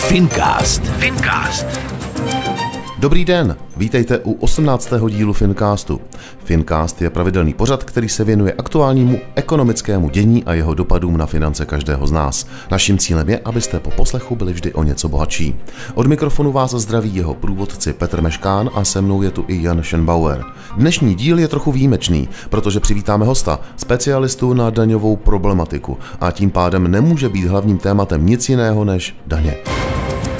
Fincast. Dobrý den, vítejte u 18. dílu Fincastu. Fincast je pravidelný pořad, který se věnuje aktuálnímu ekonomickému dění a jeho dopadům na finance každého z nás. Naším cílem je, abyste po poslechu byli vždy o něco bohatší. Od mikrofonu vás zdraví jeho průvodci Petr Meškán a se mnou je tu i Jan Schenbauer. Dnešní díl je trochu výjimečný, protože přivítáme hosta, specialistu na daňovou problematiku, a tím pádem nemůže být hlavním tématem nic jiného než daně.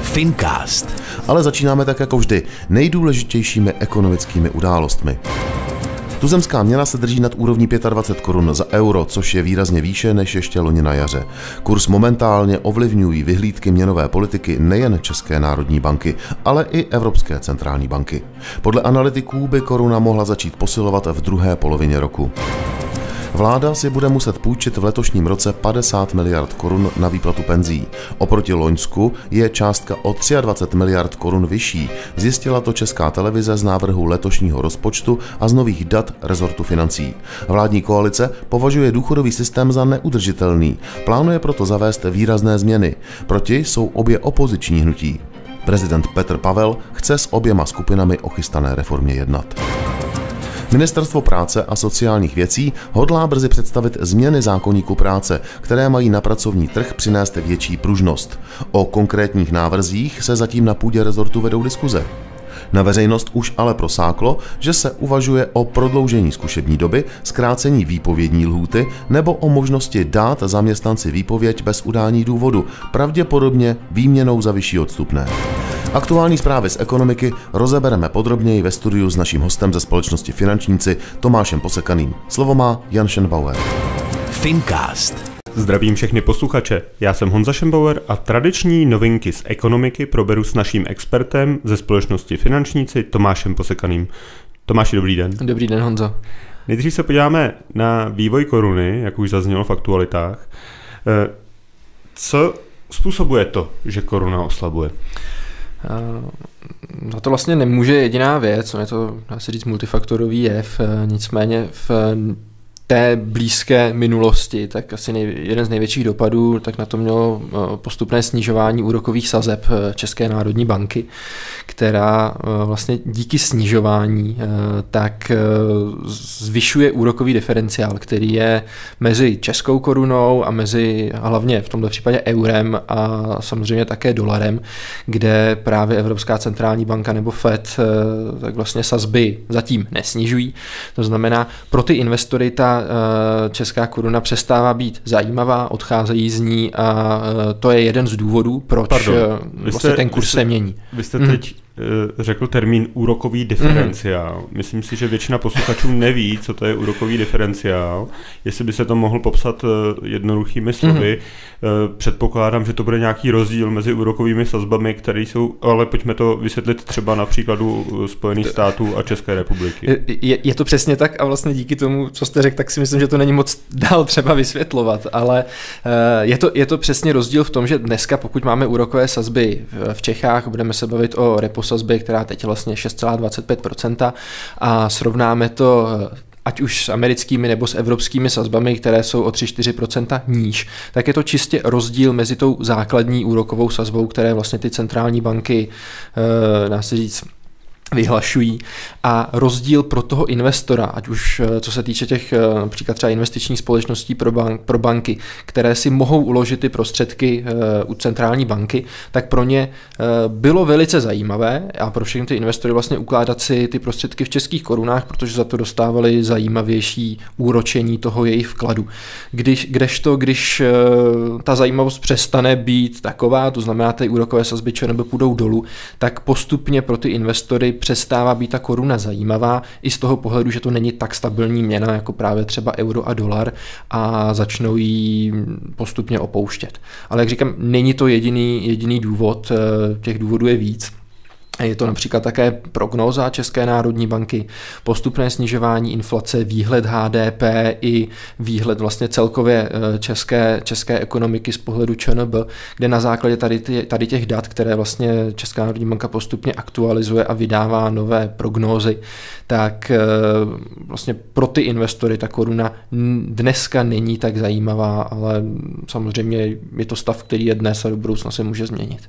Fincast. Ale začínáme tak jako vždy nejdůležitějšími ekonomickými událostmi. Tuzemská měna se drží nad úrovní 25 korun za euro, což je výrazně výše než ještě loni na jaře. Kurz momentálně ovlivňují vyhlídky měnové politiky nejen České národní banky, ale i Evropské centrální banky. Podle analytiků by koruna mohla začít posilovat v druhé polovině roku. Vláda si bude muset půjčit v letošním roce 50 miliard korun na výplatu penzí. Oproti loňsku je částka o 23 miliard korun vyšší. Zjistila to Česká televize z návrhu letošního rozpočtu a z nových dat rezortu financí. Vládní koalice považuje důchodový systém za neudržitelný. Plánuje proto zavést výrazné změny. Proti jsou obě opoziční hnutí. Prezident Petr Pavel chce s oběma skupinami o chystané reformě jednat. Ministerstvo práce a sociálních věcí hodlá brzy představit změny zákoníku práce, které mají na pracovní trh přinést větší pružnost. O konkrétních návrzích se zatím na půdě rezortu vedou diskuze. Na veřejnost už ale prosáklo, že se uvažuje o prodloužení zkušební doby, zkrácení výpovědní lhůty nebo o možnosti dát zaměstnanci výpověď bez udání důvodu, pravděpodobně výměnou za vyšší odstupné. Aktuální zprávy z ekonomiky rozebereme podrobněji ve studiu s naším hostem ze společnosti Finančníci Tomášem Posekaným. Slovo má Jan Schenbauer. Fincast. Zdravím všechny posluchače, já jsem Honza Schenbauer a tradiční novinky z ekonomiky proberu s naším expertem ze společnosti Finančníci Tomášem Posekaným. Tomáši, dobrý den. Dobrý den, Honzo. Nejdřív se podíváme na vývoj koruny, jak už zaznělo v aktualitách. Co způsobuje to, že koruna oslabuje? No to vlastně nemůže jediná věc, je to, dá se říct, multifaktorový jev, nicméně v té blízké minulosti, tak asi jeden z největších dopadů, tak na to mělo postupné snižování úrokových sazeb České národní banky, která vlastně díky snižování tak zvyšuje úrokový diferenciál, který je mezi českou korunou a mezi hlavně v tomto případě eurem a samozřejmě také dolarem, kde právě Evropská centrální banka nebo FED tak vlastně sazby zatím nesnižují. To znamená, pro ty investory ta česká koruna přestává být zajímavá, odcházejí z ní a to je jeden z důvodů, proč vlastně ten kurz se mění. Vy jste teď řekl termín úrokový diferenciál. Myslím si, že většina posluchačů neví, co to je úrokový diferenciál. Jestli by se to mohl popsat jednoduchými slovy. Předpokládám, že to bude nějaký rozdíl mezi úrokovými sazbami, které jsou, ale pojďme to vysvětlit třeba na příkladu Spojených států a České republiky. Je to přesně tak a vlastně díky tomu, co jste řekl, tak si myslím, že to není moc dál třeba vysvětlovat, ale je to přesně rozdíl v tom, že dneska, pokud máme úrokové sazby v Čechách, budeme se bavit o repo sazbě, která teď je vlastně 6,25% a srovnáme to ať už s americkými nebo s evropskými sazbami, které jsou o 3-4% níž, tak je to čistě rozdíl mezi tou základní úrokovou sazbou, které vlastně ty centrální banky, dá se říct, vyhlašují, a rozdíl pro toho investora, ať už co se týče těch například třeba investičních společností pro banky, které si mohou uložit ty prostředky u centrální banky, tak pro ně bylo velice zajímavé a pro všechny ty investory vlastně ukládat si ty prostředky v českých korunách, protože za to dostávali zajímavější úročení toho jejich vkladu. Když ta zajímavost přestane být taková, to znamená, ty úrokové sazby ČNB půjdou dolů, tak postupně pro ty investory přestává být ta koruna zajímavá i z toho pohledu, že to není tak stabilní měna jako právě třeba euro a dolar a začnou ji postupně opouštět. Ale jak říkám, není to jediný důvod, těch důvodů je víc. Je to například také prognóza České národní banky, postupné snižování inflace, výhled HDP i výhled vlastně celkově české ekonomiky z pohledu ČNB, kde na základě tady těch dat, které vlastně Česká národní banka postupně aktualizuje a vydává nové prognózy, tak vlastně pro ty investory ta koruna dneska není tak zajímavá, ale samozřejmě je to stav, který je dnes a do budoucna se může změnit.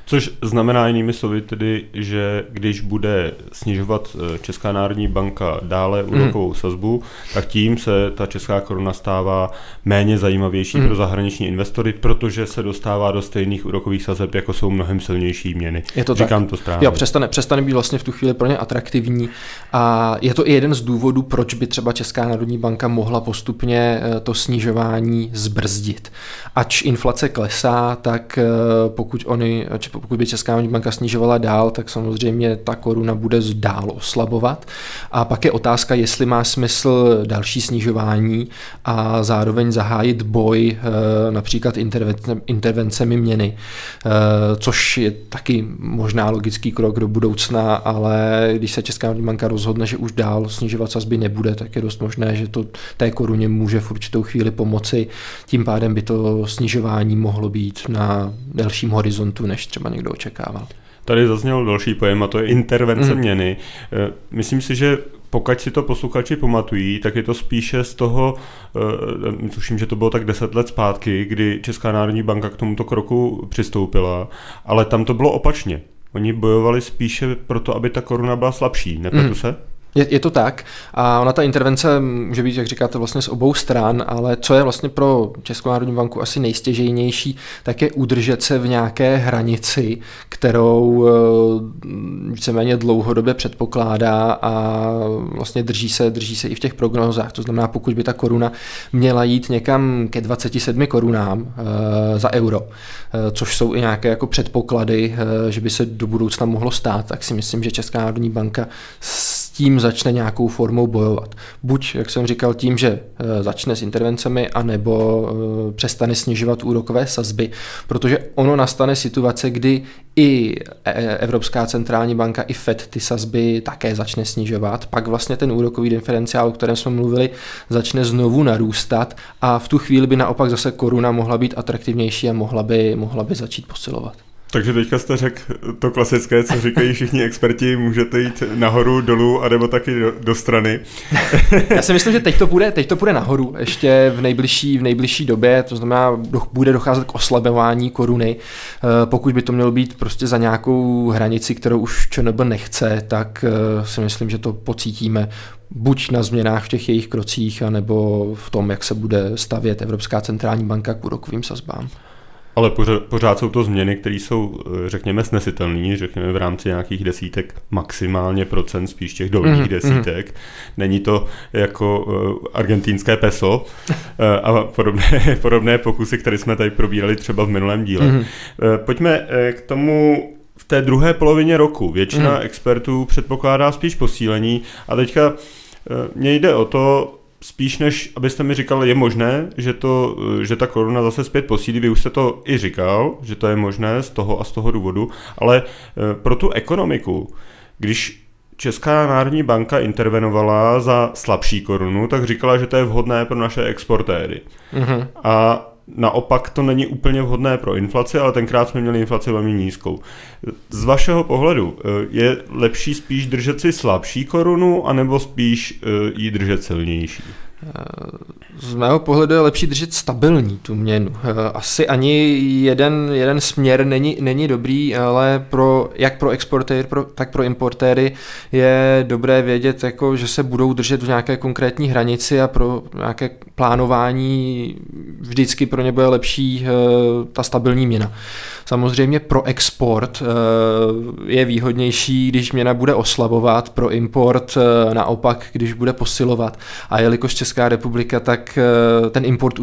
Což znamená jinými slovy tedy, že když bude snižovat Česká národní banka dále úrokovou sazbu, tak tím se ta česká koruna stává méně zajímavější pro zahraniční investory, protože se dostává do stejných úrokových sazeb, jako jsou mnohem silnější měny. Říkám to správně. Jo, přestane být vlastně v tu chvíli pro ně atraktivní a je to i jeden z důvodů, proč by třeba Česká národní banka mohla postupně to snižování zbrzdit. Ač inflace klesá, tak pokud by Česká národní banka snižovala dál, tak samozřejmě ta koruna bude dál oslabovat. A pak je otázka, jestli má smysl další snižování a zároveň zahájit boj například intervencemi měny, což je taky možná logický krok do budoucna, ale když se Česká národní banka rozhodne, že už dál snižovat sazby nebude, tak je dost možné, že to té koruně může v určitou chvíli pomoci. Tím pádem by to snižování mohlo být na delším horizontu, než třeba někdo očekával. Tady zazněl další pojem a to je intervence měny. Myslím si, že pokud si to posluchači pamatují, tak je to spíše z toho, tuším, že to bylo tak 10 let zpátky, kdy Česká národní banka k tomuto kroku přistoupila, ale tam to bylo opačně. Oni bojovali spíše proto, aby ta koruna byla slabší, nepletu se? Je to tak a ona ta intervence může být, jak říkáte, vlastně z obou stran, ale co je vlastně pro Českou národní banku asi nejstěžejnější, tak je udržet se v nějaké hranici, kterou víceméně dlouhodobě předpokládá a vlastně drží se i v těch prognózách. To znamená, pokud by ta koruna měla jít někam ke 27 korunám za euro, což jsou i nějaké jako předpoklady, že by se do budoucna mohlo stát, tak si myslím, že Česká národní banka tím začne nějakou formou bojovat. Buď, jak jsem říkal, tím, že začne s intervencemi, anebo přestane snižovat úrokové sazby, protože ono nastane situace, kdy i Evropská centrální banka, i FED ty sazby také začne snižovat, pak vlastně ten úrokový diferenciál, o kterém jsme mluvili, začne znovu narůstat a v tu chvíli by naopak zase koruna mohla být atraktivnější a mohla by začít posilovat. Takže teďka jste řekl to klasické, co říkají všichni experti, můžete jít nahoru, dolů, anebo taky do strany. Já si myslím, že teď to půjde nahoru, ještě v nejbližší době, to znamená, bude docházet k oslabování koruny. Pokud by to mělo být prostě za nějakou hranici, kterou už ČNB nechce, tak si myslím, že to pocítíme buď na změnách v těch jejich krocích, anebo v tom, jak se bude stavět Evropská centrální banka k úrokovým sazbám. Ale pořád jsou to změny, které jsou, řekněme, snesitelné, řekněme v rámci nějakých desítek, maximálně procent, spíš těch dolních desítek. Není to jako argentínské peso a podobné pokusy, které jsme tady probírali třeba v minulém díle. Pojďme k tomu v té druhé polovině roku. Většina expertů předpokládá spíš posílení a teďka mně jde o to, spíš než, abyste mi říkal, je možné, že ta koruna zase zpět posílí, vy už jste to i říkal, že to je možné z toho a z toho důvodu, ale pro tu ekonomiku, když Česká národní banka intervenovala za slabší korunu, tak říkala, že to je vhodné pro naše exportéry. A naopak to není úplně vhodné pro inflaci, ale tenkrát jsme měli inflaci velmi nízkou. Z vašeho pohledu je lepší spíš držet si slabší korunu, anebo spíš ji držet silnější? Z mého pohledu je lepší držet stabilní tu měnu. Asi ani jeden směr není dobrý, ale jak pro exportéry, tak pro importéry je dobré vědět, jako, že se budou držet v nějaké konkrétní hranici a pro nějaké plánování vždycky pro ně bude lepší ta stabilní měna. Samozřejmě pro export je výhodnější, když měna bude oslabovat, pro import naopak, když bude posilovat. A jelikož Česká republika, tak ten import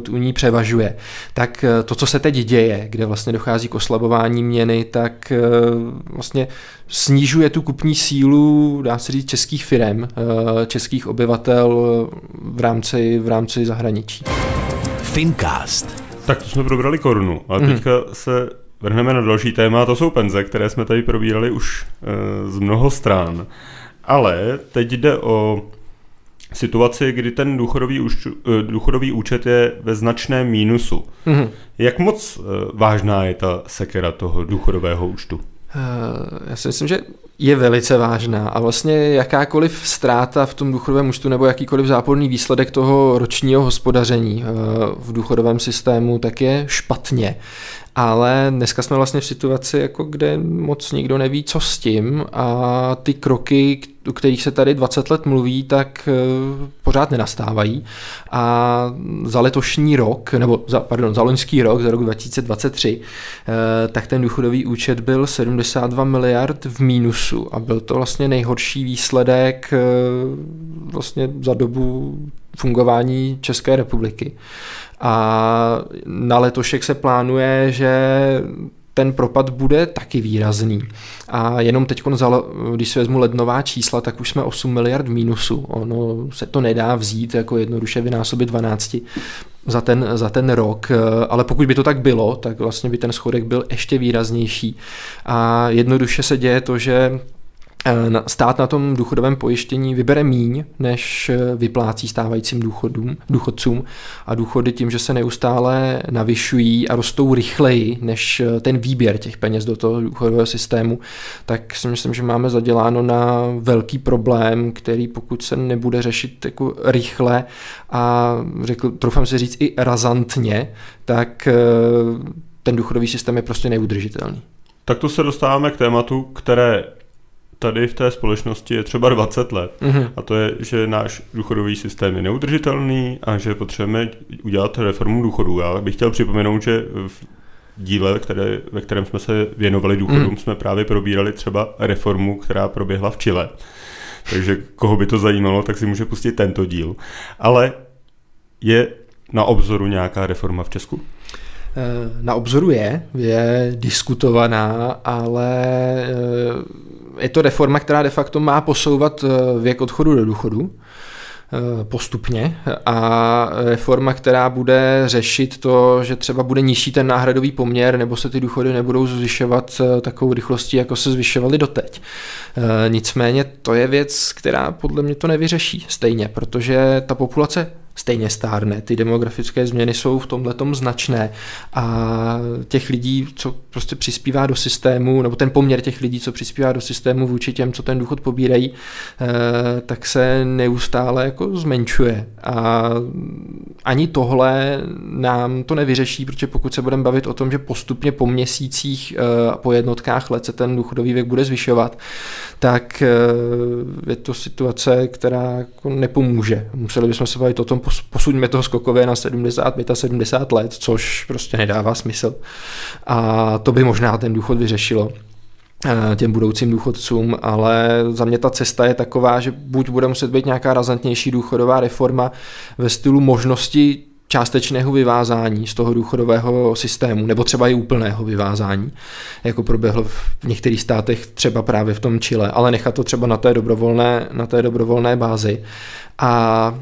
u ní převažuje. Tak to, co se teď děje, kde vlastně dochází k oslabování měny, tak vlastně snižuje tu kupní sílu, dá se říct, českých firem, českých obyvatel v rámci zahraničí. Fincast. Tak to jsme probrali korunu, ale teďka se vrhneme na další téma, a to jsou penze, které jsme tady probírali už z mnoho stran. Ale teď jde o situaci, kdy ten důchodový účet je ve značném mínusu. Jak moc vážná je ta sekera toho důchodového účtu? Já si myslím, že je velice vážná a vlastně jakákoliv ztráta v tom důchodovém účtu nebo jakýkoliv záporný výsledek toho ročního hospodaření v důchodovém systému tak je špatně. Ale dneska jsme vlastně v situaci, jako kde moc nikdo neví, co s tím a ty kroky, o kterých se tady 20 let mluví, tak pořád nenastávají. A za letošní rok, nebo za loňský rok, za rok 2023, tak ten důchodový účet byl 72 miliard v mínusu a byl to vlastně nejhorší výsledek vlastně za dobu fungování České republiky. A na letošek se plánuje, že ten propad bude taky výrazný. A jenom teď, když si vezmu lednová čísla, tak už jsme 8 miliard v mínusu. Ono se to nedá vzít jako jednoduše vynásobit 12 za ten rok, ale pokud by to tak bylo, tak vlastně by ten schodek byl ještě výraznější. A jednoduše se děje to, že stát na tom důchodovém pojištění vybere míň, než vyplácí stávajícím důchodcům a důchody tím, že se neustále navyšují a rostou rychleji než ten výběr těch peněz do toho důchodového systému, tak si myslím, že máme zaděláno na velký problém, který pokud se nebude řešit jako rychle a troufám si říct i razantně, tak ten důchodový systém je prostě neudržitelný. Tak to se dostáváme k tématu, které tady v té společnosti je třeba 20 let. A to je, že náš důchodový systém je neudržitelný a že potřebujeme udělat reformu důchodů. Já bych chtěl připomenout, že v díle, ve kterém jsme se věnovali důchodům, jsme právě probírali třeba reformu, která proběhla v Chile. Takže koho by to zajímalo, tak si může pustit tento díl. Ale je na obzoru nějaká reforma v Česku? Na obzoru je diskutovaná, ale je to reforma, která de facto má posouvat věk odchodu do důchodu postupně a reforma, která bude řešit to, že třeba bude nižší ten náhradový poměr nebo se ty důchody nebudou zvyšovat takovou rychlostí, jako se zvyšovaly doteď. Nicméně to je věc, která podle mě to nevyřeší stejně, protože ta populace stejně stárne, ty demografické změny jsou v tomhletom značné a těch lidí, co prostě přispívá do systému, nebo ten poměr těch lidí, co přispívá do systému vůči těm, co ten důchod pobírají, tak se neustále jako zmenšuje. A ani tohle nám to nevyřeší, protože pokud se budeme bavit o tom, že postupně po měsících a po jednotkách let se ten důchodový věk bude zvyšovat, tak je to situace, která jako nepomůže. Museli bychom se bavit o tom, posuňme toho skokově na 70, 75 let, což prostě nedává smysl. A to by možná ten důchod vyřešilo těm budoucím důchodcům, ale za mě ta cesta je taková, že buď bude muset být nějaká razantnější důchodová reforma ve stylu možnosti částečného vyvázání z toho důchodového systému, nebo třeba i úplného vyvázání, jako proběhlo v některých státech, třeba právě v tom Chile, ale nechat to třeba na té dobrovolné bázi. A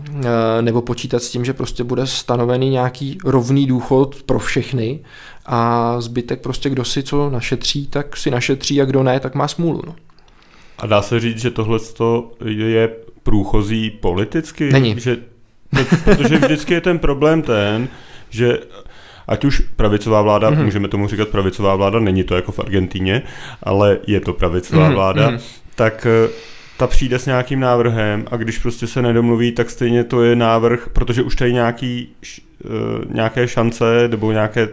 nebo počítat s tím, že prostě bude stanovený nějaký rovný důchod pro všechny a zbytek prostě kdo si co našetří, tak si našetří a kdo ne, tak má smůlu. No. A dá se říct, že tohle je průchozí politicky? Není. Protože vždycky je ten problém že ať už pravicová vláda, můžeme tomu říkat pravicová vláda, není to jako v Argentíně, ale je to pravicová vláda, tak ta přijde s nějakým návrhem a když prostě se nedomluví, tak stejně to je návrh, protože už tady nějaké šance nebo nějaké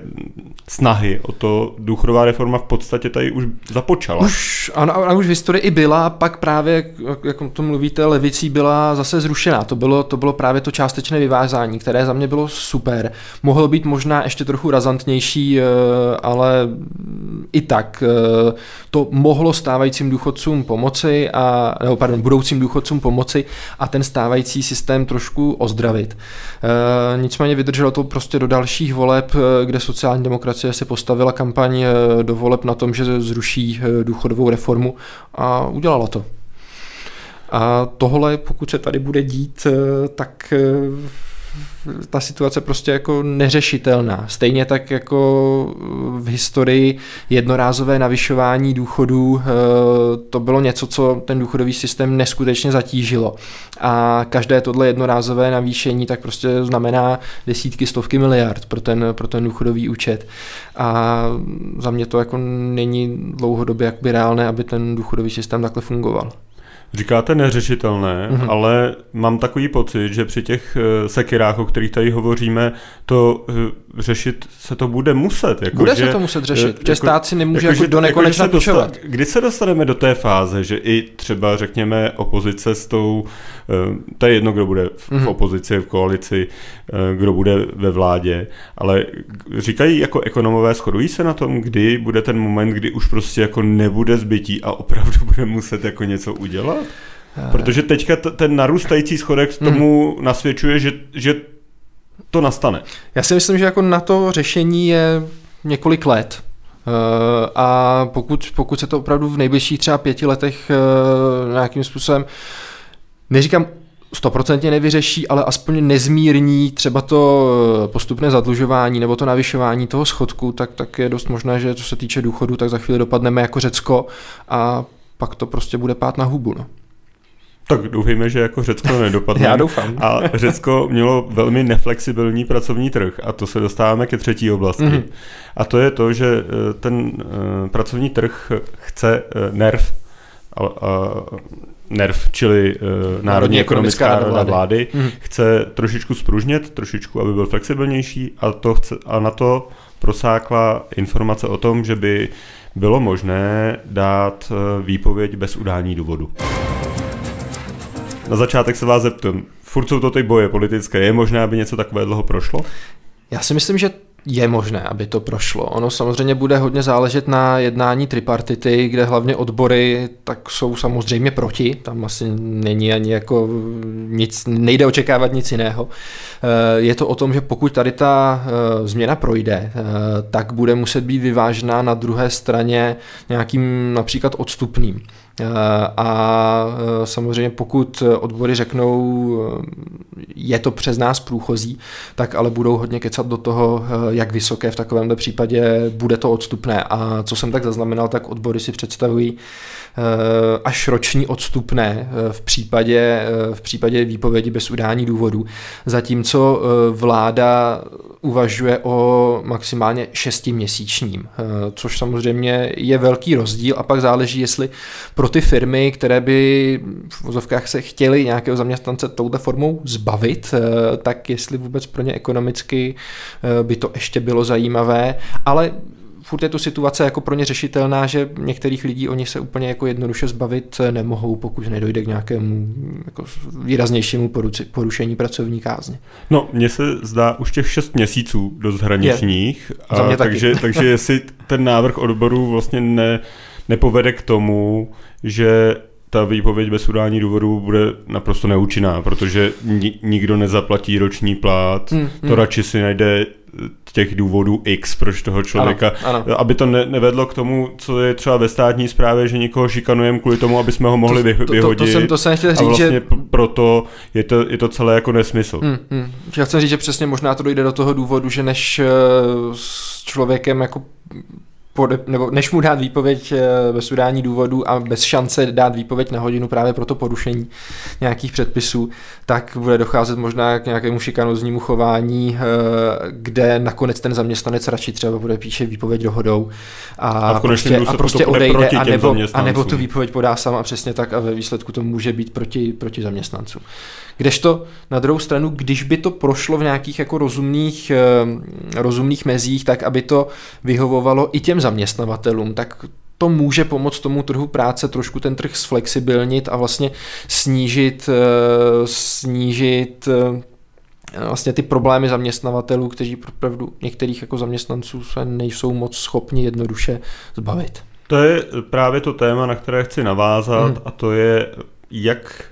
snahy o to důchodová reforma v podstatě tady už započala. Ona už v historii i byla, pak právě, jak o tom mluvíte, levicí byla zase zrušená. To bylo právě to částečné vyvázání, které za mě bylo super. Mohlo být možná ještě trochu razantnější, ale i tak to mohlo stávajícím důchodcům pomoci budoucím důchodcům pomoci a ten stávající systém trošku ozdravit. Nicméně vydrželo to prostě do dalších voleb, kde sociální demokracie si postavila kampaň do voleb na tom, že zruší důchodovou reformu a udělala to. A tohle, pokud se tady bude dít, tak ta situace prostě jako neřešitelná. Stejně tak jako v historii jednorázové navyšování důchodů to bylo něco, co ten důchodový systém neskutečně zatížilo. A každé tohle jednorázové navýšení tak prostě znamená desítky, stovky miliard pro ten důchodový účet. A za mě to jako není dlouhodobě jakoby reálné, aby ten důchodový systém takhle fungoval. Říkáte neřešitelné, ale mám takový pocit, že při těch sekirách, o kterých tady hovoříme, to řešit se to bude muset. Bude se to muset řešit, protože stát si nemůže do nekonečna půjčovat. Kdy se dostaneme do té fáze, že i třeba řekněme opozice s tou, to je jedno, kdo bude v opozici, v koalici, kdo bude ve vládě, ale říkají jako ekonomové, shodují se na tom, kdy bude ten moment, kdy už prostě jako nebude zbytí a opravdu bude muset jako něco udělat? Protože teďka ten narůstající schodek tomu nasvědčuje, že to nastane. Já si myslím, že jako na to řešení je několik let. A pokud se to opravdu v nejbližších třeba 5 letech nějakým způsobem, neříkám 100% nevyřeší, ale aspoň nezmírní třeba to postupné zadlužování nebo to navyšování toho schodku, tak je dost možné, že co se týče důchodu, tak za chvíli dopadneme jako Řecko a pak to prostě bude pát na hubu. No. Tak doufejme, že jako Řecko nedopadne. Já doufám. A Řecko mělo velmi neflexibilní pracovní trh a to se dostáváme ke třetí oblasti. A to je to, že ten pracovní trh chce NERV, čili Národní ekonomická rada vlády, chce trošičku spružnět, trošičku, aby byl flexibilnější a na to prosákla informace o tom, že by bylo možné dát výpověď bez udání důvodu. Na začátek se vás zeptám, furt jsou to ty boje politické, je možné, aby něco takového prošlo? Já si myslím, že je možné, aby to prošlo. Ono samozřejmě bude hodně záležet na jednání tripartity, kde hlavně odbory tak jsou samozřejmě proti, tam asi není ani jako nic, nejde očekávat nic jiného. Je to o tom, že pokud tady ta změna projde, tak bude muset být vyvážená na druhé straně nějakým například odstupným. A samozřejmě pokud odbory řeknou, je to přes nás průchozí, tak ale budou hodně kecat do toho, jak vysoké v takovémhle případě bude to odstupné. A co jsem tak zaznamenal, tak odbory si představují až roční odstupné v případě výpovědi bez udání důvodů. Zatímco vláda uvažuje o maximálně 6měsíčním, což samozřejmě je velký rozdíl a pak záleží, jestli pro ty firmy, které by v vozovkách se chtěly nějakého zaměstnance touto formou zbavit, tak jestli vůbec pro ně ekonomicky by to ještě bylo zajímavé, ale furt je to situace jako pro ně řešitelná, že některých lidí oni se úplně jako jednoduše zbavit nemohou, pokud nedojde k nějakému jako výraznějšímu porušení pracovní kázně. No, mně se zdá už těch 6 měsíců dost hraničních, takže jestli ten návrh odborů vlastně nepovede k tomu, že ta výpověď bez udání důvodů bude naprosto neúčinná, protože nikdo nezaplatí roční plat, to radši si najde těch důvodů X, proč toho člověka, ano. Aby to nevedlo k tomu, co je třeba ve státní správě, že někoho šikanujeme kvůli tomu, aby jsme ho mohli vyhodit. To jsem chtěl říct, a vlastně že proto je to celé jako nesmysl. Já chci říct, že přesně možná to dojde do toho důvodu, že než s člověkem jako nebo než mu dát výpověď bez udání důvodu a bez šance dát výpověď na hodinu právě pro to porušení nějakých předpisů, tak bude docházet možná k nějakému šikanóznímu chování, kde nakonec ten zaměstnanec radši třeba bude píše výpověď dohodou a prostě odejde a nebo tu výpověď podá sám a přesně tak a ve výsledku to může být proti zaměstnancům. Kdežto na druhou stranu, když by to prošlo v nějakých jako rozumných mezích, tak aby to vyhovovalo i těm zaměstnavatelům, tak to může pomoct tomu trhu práce trošku ten trh zflexibilnit a vlastně snížit vlastně ty problémy zaměstnavatelů, kteří opravdu některých jako zaměstnanců se nejsou moc schopni jednoduše zbavit. To je právě to téma, na které chci navázat a to je, jak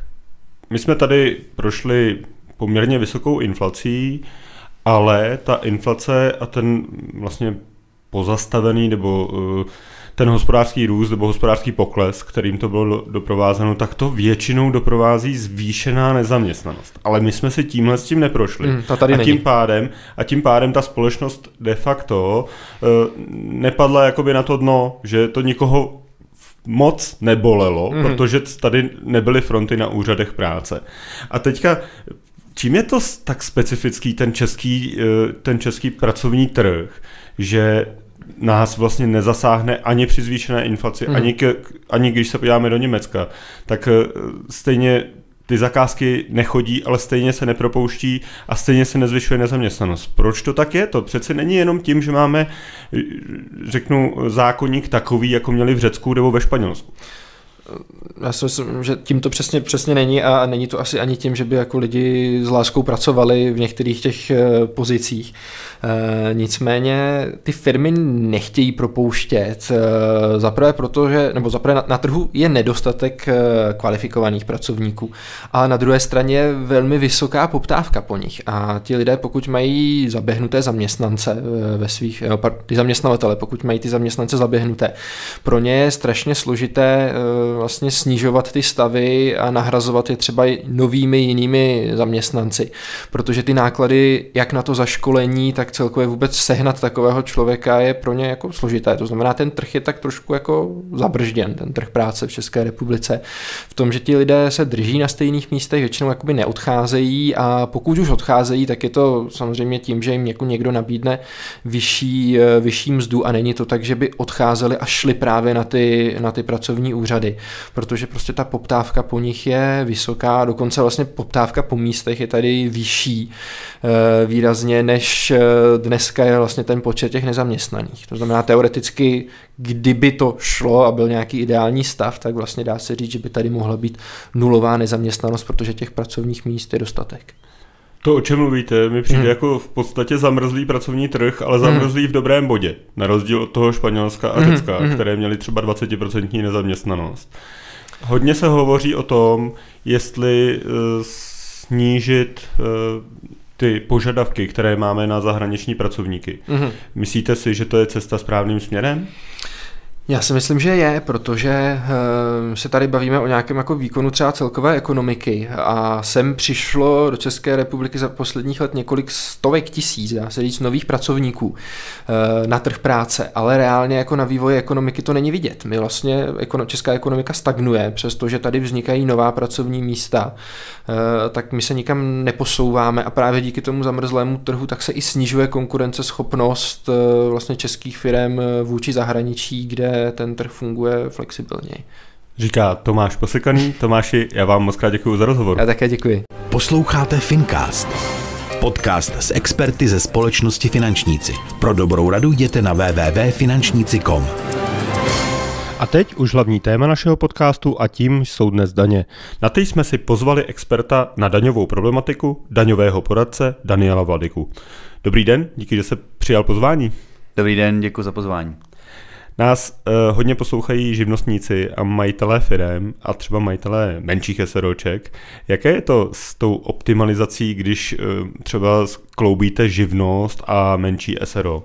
my jsme tady prošli poměrně vysokou inflací, ale ta inflace a ten vlastně pozastavený nebo ten hospodářský růst nebo hospodářský pokles, kterým to bylo doprovázeno, tak to většinou doprovází zvýšená nezaměstnanost. Ale my jsme si tímhle s tím neprošli. A tím pádem ta společnost de facto nepadla jakoby na to dno, že to nikoho moc nebolelo, protože tady nebyly fronty na úřadech práce. A teďka, čím je to tak specifický ten český pracovní trh, že nás vlastně nezasáhne ani při zvýšené inflaci, ani když se podíváme do Německa, tak stejně ty zakázky nechodí, ale stejně se nepropouští a stejně se nezvyšuje nezaměstnanost. Proč to tak je? To přece není jenom tím, že máme, řeknu, zákonník takový, jako měli v Řecku nebo ve Španělsku. Já si myslím, že tím to přesně není a není to asi ani tím, že by jako lidi s láskou pracovali v některých těch pozicích. Nicméně ty firmy nechtějí propouštět. Zaprvé na trhu je nedostatek kvalifikovaných pracovníků, ale na druhé straně je velmi vysoká poptávka po nich a ti lidé, pokud mají zaběhnuté zaměstnance ty zaměstnavatele, pokud mají ty zaměstnance zaběhnuté, pro ně je strašně složité vlastně snižovat ty stavy a nahrazovat je třeba novými jinými zaměstnanci, protože ty náklady jak na to zaškolení, tak celkově vůbec sehnat takového člověka je pro ně jako složité. To znamená, ten trh je tak trošku jako zabržděn, ten trh práce v České republice, v tom, že ti lidé se drží na stejných místech, většinou jakoby neodcházejí a pokud už odcházejí, tak je to samozřejmě tím, že jim jako někdo nabídne vyšší mzdu a není to tak, že by odcházeli a šli právě na ty pracovní úřady, protože prostě ta poptávka po nich je vysoká, dokonce vlastně poptávka po místech je tady vyšší výrazně, než dneska je vlastně ten počet těch nezaměstnaných. To znamená teoreticky, kdyby to šlo a byl nějaký ideální stav, tak vlastně dá se říct, že by tady mohla být nulová nezaměstnanost, protože těch pracovních míst je dostatek. To, o čem mluvíte, mi přijde jako v podstatě zamrzlý pracovní trh, ale zamrzlý v dobrém bodě. Na rozdíl od toho Španělska a Řecka, které měly třeba 20% nezaměstnanost. Hodně se hovoří o tom, jestli snížit ty požadavky, které máme na zahraniční pracovníky. Myslíte si, že to je cesta správným směrem? Já si myslím, že je, protože se tady bavíme o nějakém jako výkonu třeba celkové ekonomiky a sem přišlo do České republiky za posledních let několik stovek tisíc, dá se říct, nových pracovníků na trh práce, ale reálně jako na vývoji ekonomiky to není vidět. My vlastně česká ekonomika stagnuje, přestože tady vznikají nová pracovní místa, tak my se nikam neposouváme a právě díky tomu zamrzlému trhu tak se i snižuje konkurenceschopnost vlastně českých firem vůči zahraničí, kde ten trh funguje flexibilněji. Říká Tomáš Posekaný. Tomáši, já vám moc krát děkuji za rozhovor. Já také děkuji. Posloucháte Fincast. Podcast s experty ze společnosti Finančníci. Pro dobrou radu jděte na www.finančníci.com. A teď už hlavní téma našeho podcastu a tím jsou dnes daně. Na ty jsme si pozvali experta na daňovou problematiku, daňového poradce Daniela Vladyku. Dobrý den, díky, že jste přijal pozvání. Dobrý den, děkuji za pozvání. Nás hodně poslouchají živnostníci a majitelé firem a třeba majitelé menších SROček. Jaké je to s tou optimalizací, když třeba skloubíte živnost a menší SRO?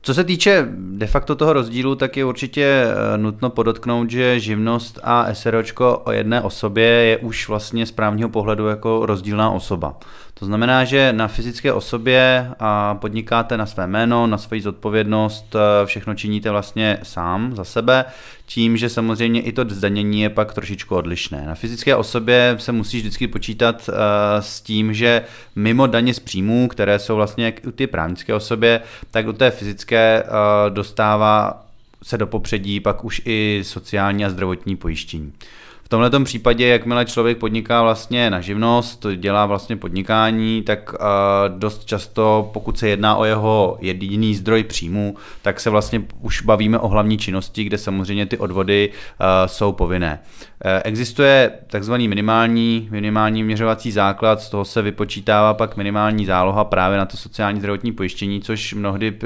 Co se týče de facto toho rozdílu, tak je určitě nutno podotknout, že živnost a SROčko o jedné osobě je už vlastně z právního pohledu jako rozdílná osoba. To znamená, že na fyzické osobě podnikáte na své jméno, na svoji zodpovědnost, všechno činíte vlastně sám za sebe, tím, že samozřejmě i to zdanění je pak trošičku odlišné. Na fyzické osobě se musíš vždycky počítat s tím, že mimo daně z příjmů, které jsou vlastně jak u ty právnické osobě, tak u té fyzické dostává se do popředí pak už i sociální a zdravotní pojištění. V tomhletom případě, jakmile člověk podniká vlastně na živnost, dělá vlastně podnikání, tak dost často, pokud se jedná o jeho jediný zdroj příjmu, tak se vlastně už bavíme o hlavní činnosti, kde samozřejmě ty odvody jsou povinné. Existuje takzvaný minimální měřovací základ, z toho se vypočítává pak minimální záloha právě na to sociální zdravotní pojištění, což mnohdy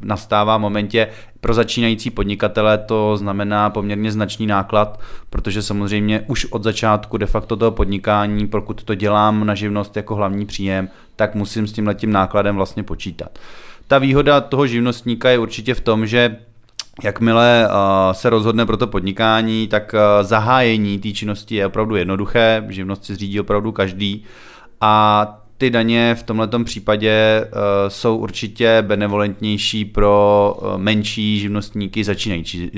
nastává v momentě pro začínající podnikatele, to znamená poměrně značný náklad, protože samozřejmě už od začátku de facto toho podnikání, pokud to dělám na živnost jako hlavní příjem, tak musím s tímhletím nákladem vlastně počítat. Ta výhoda toho živnostníka je určitě v tom, že jakmile se rozhodne pro to podnikání, tak zahájení té činnosti je opravdu jednoduché, živnost si zřídí opravdu každý a ty daně v tomhletom případě jsou určitě benevolentnější pro menší živnostníky,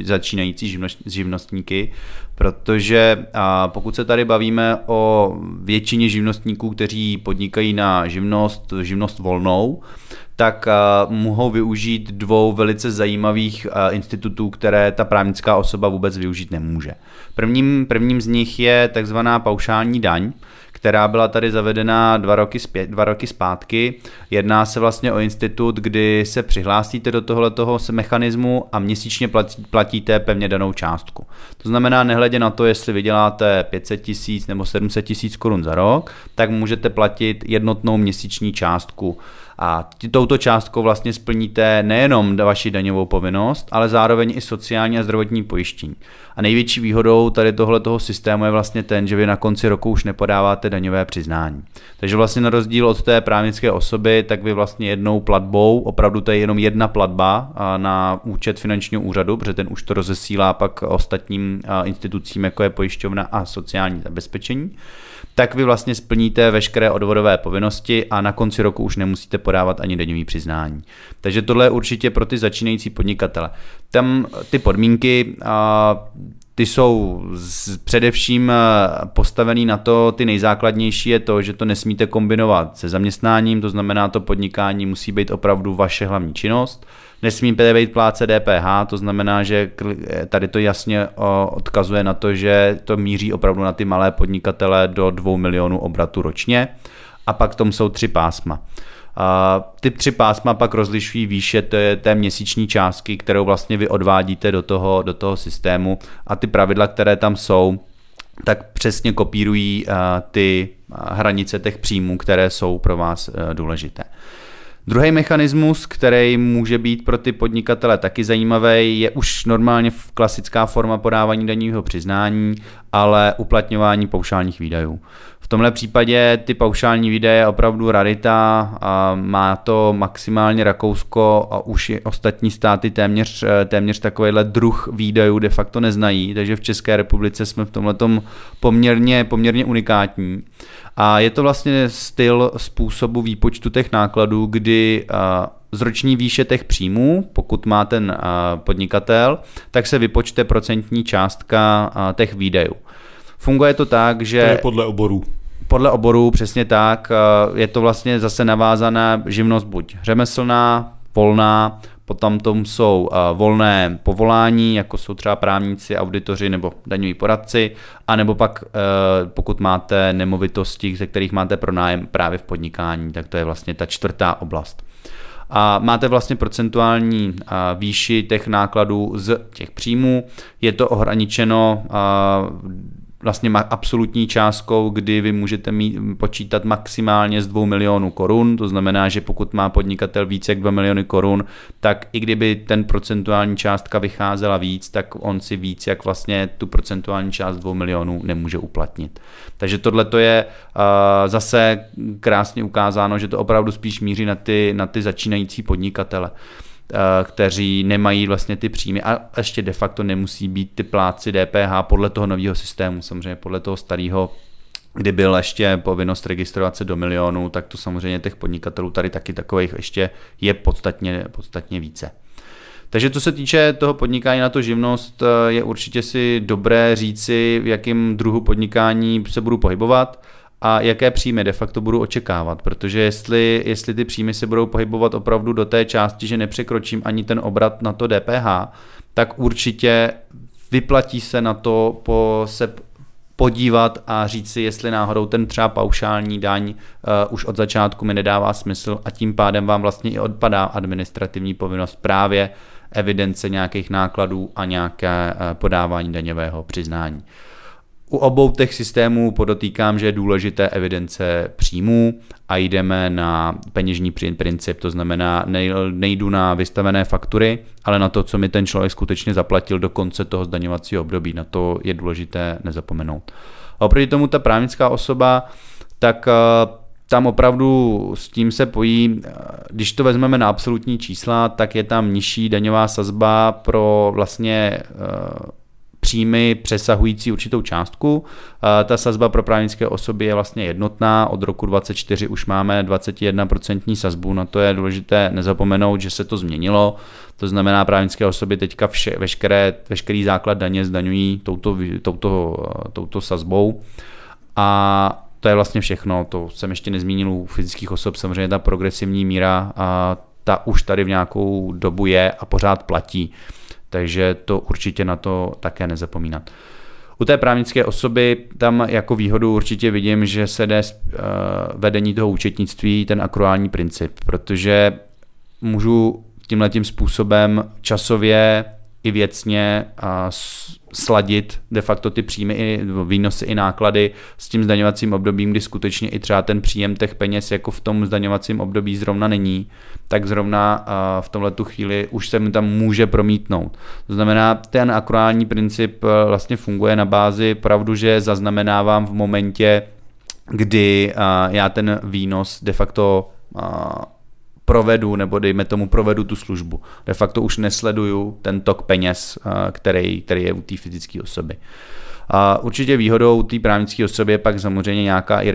začínající živnostníky, protože pokud se tady bavíme o většině živnostníků, kteří podnikají na živnost volnou, tak mohou využít dvou velice zajímavých institutů, které ta právnická osoba vůbec využít nemůže. Prvním z nich je takzvaná paušální daň, která byla tady zavedena 2 roky zpátky. Jedná se vlastně o institut, kdy se přihlásíte do tohoto mechanismu a měsíčně platíte pevně danou částku. To znamená, nehledě na to, jestli vyděláte 500 000 nebo 700 000 korun za rok, tak můžete platit jednotnou měsíční částku. A touto částkou vlastně splníte nejenom vaši daňovou povinnost, ale zároveň i sociální a zdravotní pojištění. A největší výhodou tady tohoto systému je vlastně ten, že vy na konci roku už nepodáváte daňové přiznání. Takže vlastně na rozdíl od té právnické osoby, tak vy vlastně jednou platbou, opravdu to je jenom jedna platba na účet finančního úřadu, protože ten už to rozesílá pak ostatním institucím, jako je pojišťovna a sociální zabezpečení, tak vy vlastně splníte veškeré odvodové povinnosti a na konci roku už nemusíte podávat ani daňové přiznání. Takže tohle je určitě pro ty začínající podnikatele. Tam ty podmínky, ty jsou především postavený na to, ty nejzákladnější je to, že to nesmíte kombinovat se zaměstnáním, to znamená, to podnikání musí být opravdu vaše hlavní činnost. Nesmíte být plátce DPH, to znamená, že tady to jasně odkazuje na to, že to míří opravdu na ty malé podnikatele do 2 milionů obratu ročně a pak tom jsou 3 pásma. Ty 3 pásma pak rozlišují výše té měsíční částky, kterou vlastně vy odvádíte do toho systému a ty pravidla, které tam jsou, tak přesně kopírují ty hranice těch příjmů, které jsou pro vás důležité. Druhý mechanismus, který může být pro ty podnikatele taky zajímavý, je už normálně klasická forma podávání daňového přiznání, ale uplatňování paušálních výdajů. V tomhle případě ty paušální výdaje je opravdu rarita, a má to maximálně Rakousko a už i ostatní státy téměř takovýhle druh výdajů de facto neznají, takže v České republice jsme v tomhletom poměrně unikátní. A je to vlastně styl způsobu výpočtu těch nákladů, kdy z roční výše těch příjmů, pokud má ten podnikatel, tak se vypočte procentní částka těch výdajů. Funguje to tak, že... To je podle oborů. Podle oborů, přesně tak. Je to vlastně zase navázaná živnost buď řemeslná, volná, potom tom jsou volné povolání, jako jsou třeba právníci, auditoři nebo daňoví poradci, anebo pak pokud máte nemovitosti, ze kterých máte pronájem právě v podnikání, tak to je vlastně ta 4. oblast. A máte vlastně procentuální výši těch nákladů z těch příjmů, je to ohraničeno vlastně absolutní částkou, kdy vy můžete počítat maximálně z 2 milionů korun, to znamená, že pokud má podnikatel více jak 2 miliony korun, tak i kdyby ten procentuální částka vycházela víc, tak on si víc jak vlastně tu procentuální část 2 milionů nemůže uplatnit. Takže tohle to je zase krásně ukázáno, že to opravdu spíš míří na ty začínající podnikatele, kteří nemají vlastně ty příjmy a ještě de facto nemusí být ty plátci DPH podle toho nového systému, samozřejmě podle toho starého, kdy byl ještě povinnost registrovat se do milionu, tak to samozřejmě těch podnikatelů tady taky takových ještě je podstatně více. Takže co se týče toho podnikání na to živnost, je určitě si dobré říci, v jakém druhu podnikání se budu pohybovat a jaké příjmy de facto budu očekávat, protože jestli ty příjmy se budou pohybovat opravdu do té části, že nepřekročím ani ten obrat na to DPH, tak určitě vyplatí se na to se podívat a říct si, jestli náhodou ten třeba paušální daň už od začátku mi nedává smysl a tím pádem vám vlastně i odpadá administrativní povinnost právě evidence nějakých nákladů a nějaké podávání daňového přiznání. U obou těch systémů podotýkám, že je důležité evidence příjmů a jdeme na peněžní princip, to znamená nejdu na vystavené faktury, ale na to, co mi ten člověk skutečně zaplatil do konce toho zdaňovacího období, na to je důležité nezapomenout. A oproti tomu ta právnická osoba, tak tam opravdu s tím se pojí, když to vezmeme na absolutní čísla, tak je tam nižší daňová sazba pro vlastně příjmy přesahující určitou částku. Ta sazba pro právnické osoby je vlastně jednotná, od roku 2024 už máme 21% sazbu, na to je důležité nezapomenout, že se to změnilo, to znamená právnické osoby teďka veškerý základ daně zdaňují touto sazbou a to je vlastně všechno, to jsem ještě nezmínil u fyzických osob, samozřejmě ta progresivní míra, ta už tady v nějakou dobu je a pořád platí. Takže to určitě na to také nezapomínat. U té právnické osoby tam jako výhodu určitě vidím, že se jde vedení toho účetnictví, ten akruální princip, protože můžu tímhletím způsobem časově i věcně sladit de facto ty příjmy, výnosy i náklady s tím zdaňovacím obdobím, kdy skutečně i třeba ten příjem těch peněz jako v tom zdaňovacím období zrovna není, tak zrovna v tomhletu chvíli už se mi tam může promítnout. To znamená, ten akruální princip vlastně funguje na bázi pravdu, že zaznamenávám v momentě, kdy já ten výnos de facto provedu, nebo dejme tomu provedu tu službu. De facto už nesleduju ten tok peněz, který je u té fyzické osoby. A určitě výhodou té právnické osoby je pak samozřejmě nějaká i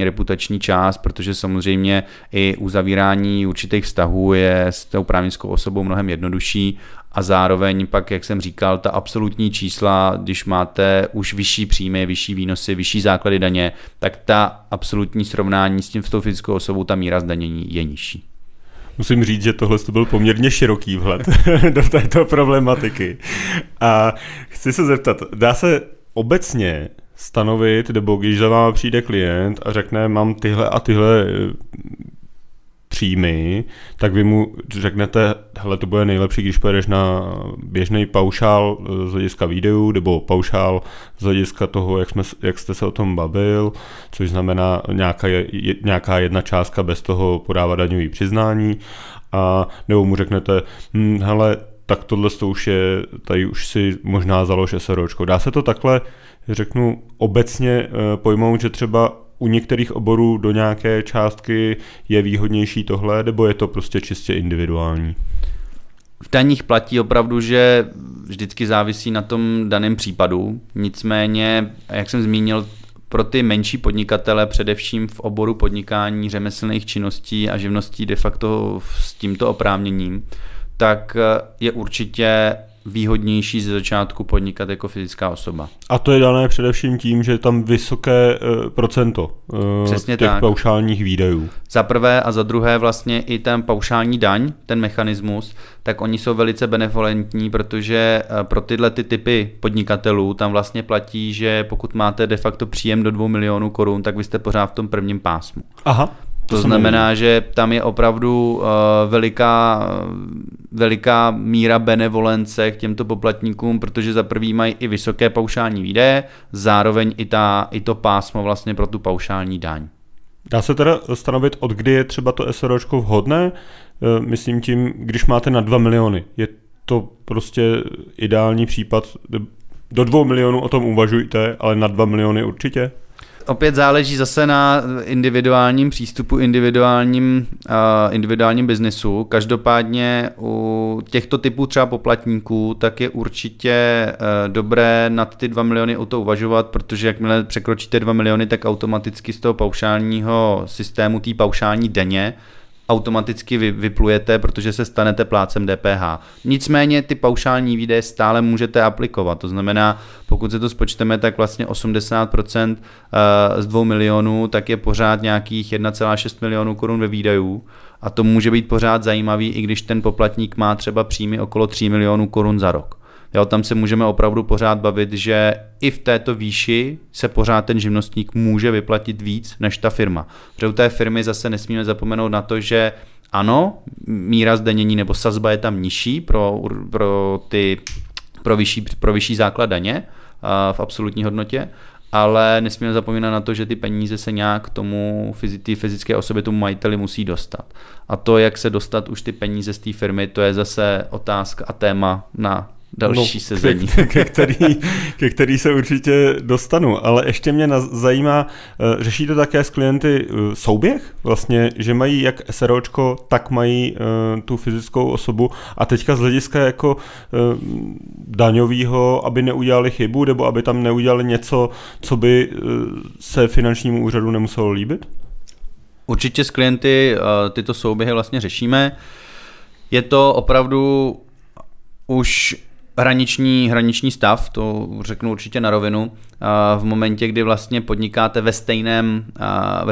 reputační část, protože samozřejmě i uzavírání určitých vztahů je s tou právnickou osobou mnohem jednodušší a zároveň pak, jak jsem říkal, ta absolutní čísla, když máte už vyšší příjmy, vyšší výnosy, vyšší základy daně, tak ta absolutní srovnání s tou fyzickou osobou, ta míra zdanění je nižší. Musím říct, že tohle to byl poměrně široký vhled do této problematiky. A chci se zeptat, dá se obecně stanovit, nebo když za váma přijde klient a řekne, mám tyhle a tyhle příjmy, tak vy mu řeknete, hele, to bude nejlepší, když pojedeš na běžný paušál z hlediska výdejů, nebo paušál z hlediska toho, jak jste se o tom bavil, což znamená nějaká jedna částka bez toho podávat daňový přiznání, a nebo mu řeknete, hele, tak tohle to už je, tady už si možná založ SROčko. Dá se to takhle, řeknu, obecně pojmout, že třeba u některých oborů do nějaké částky je výhodnější tohle, nebo je to prostě čistě individuální? V daních platí opravdu, že vždycky závisí na tom daném případu. Nicméně, jak jsem zmínil, pro ty menší podnikatele, především v oboru podnikání, řemeslných činností a živností de facto s tímto oprávněním, tak je určitě výhodnější ze začátku podnikat jako fyzická osoba. A to je dané především tím, že je tam vysoké procento těch paušálních výdajů. Za prvé a za druhé vlastně i ten paušální daň, ten mechanismus, tak oni jsou velice benevolentní, protože pro tyhle ty typy podnikatelů tam vlastně platí, že pokud máte de facto příjem do 2 milionů korun, tak vy jste pořád v tom prvním pásmu. Aha. To znamená, že tam je opravdu veliká míra benevolence k těmto poplatníkům, protože za prvý mají i vysoké paušální výdaje, zároveň i to pásmo vlastně pro tu paušální daň. Dá se teda stanovit, od kdy je třeba to SROčko vhodné? Myslím tím, když máte na 2 miliony. Je to prostě ideální případ? Do 2 milionů o tom uvažujte, ale na 2 miliony určitě? Opět záleží zase na individuálním přístupu, individuálním biznesu. Každopádně u těchto typů třeba poplatníků tak je určitě dobré nad ty 2 miliony o to uvažovat, protože jakmile překročíte 2 miliony, tak automaticky z toho paušálního systému, té paušální daně, automaticky vyplujete, protože se stanete plátcem DPH. Nicméně ty paušální výdaje stále můžete aplikovat, to znamená, pokud se to spočteme, tak vlastně 80% z 2 milionů, tak je pořád nějakých 1,6 milionů korun ve výdajů a to může být pořád zajímavý, i když ten poplatník má třeba příjmy okolo 3 milionů korun za rok. Jo, tam se můžeme opravdu pořád bavit, že i v této výši se pořád ten živnostník může vyplatit víc než ta firma. Protože u té firmy zase nesmíme zapomenout na to, že ano, míra zdanění nebo sazba je tam nižší pro vyšší základ daně v absolutní hodnotě, ale nesmíme zapomínat na to, že ty peníze se nějak tomu fyzické osobě, tomu majiteli musí dostat. A to, jak se dostat už ty peníze z té firmy, to je zase otázka a téma na další sezení. Ke který se určitě dostanu, ale ještě mě zajímá, řeší to také s klienty souběh? Vlastně, že mají jak SROčko, tak mají tu fyzickou osobu a teďka z hlediska jako daňovýho, aby neudělali chybu, nebo aby tam neudělali něco, co by se finančnímu úřadu nemuselo líbit? Určitě s klienty tyto souběhy vlastně řešíme. Je to opravdu už hraniční stav, to řeknu určitě na rovinu, v momentě, kdy vlastně podnikáte ve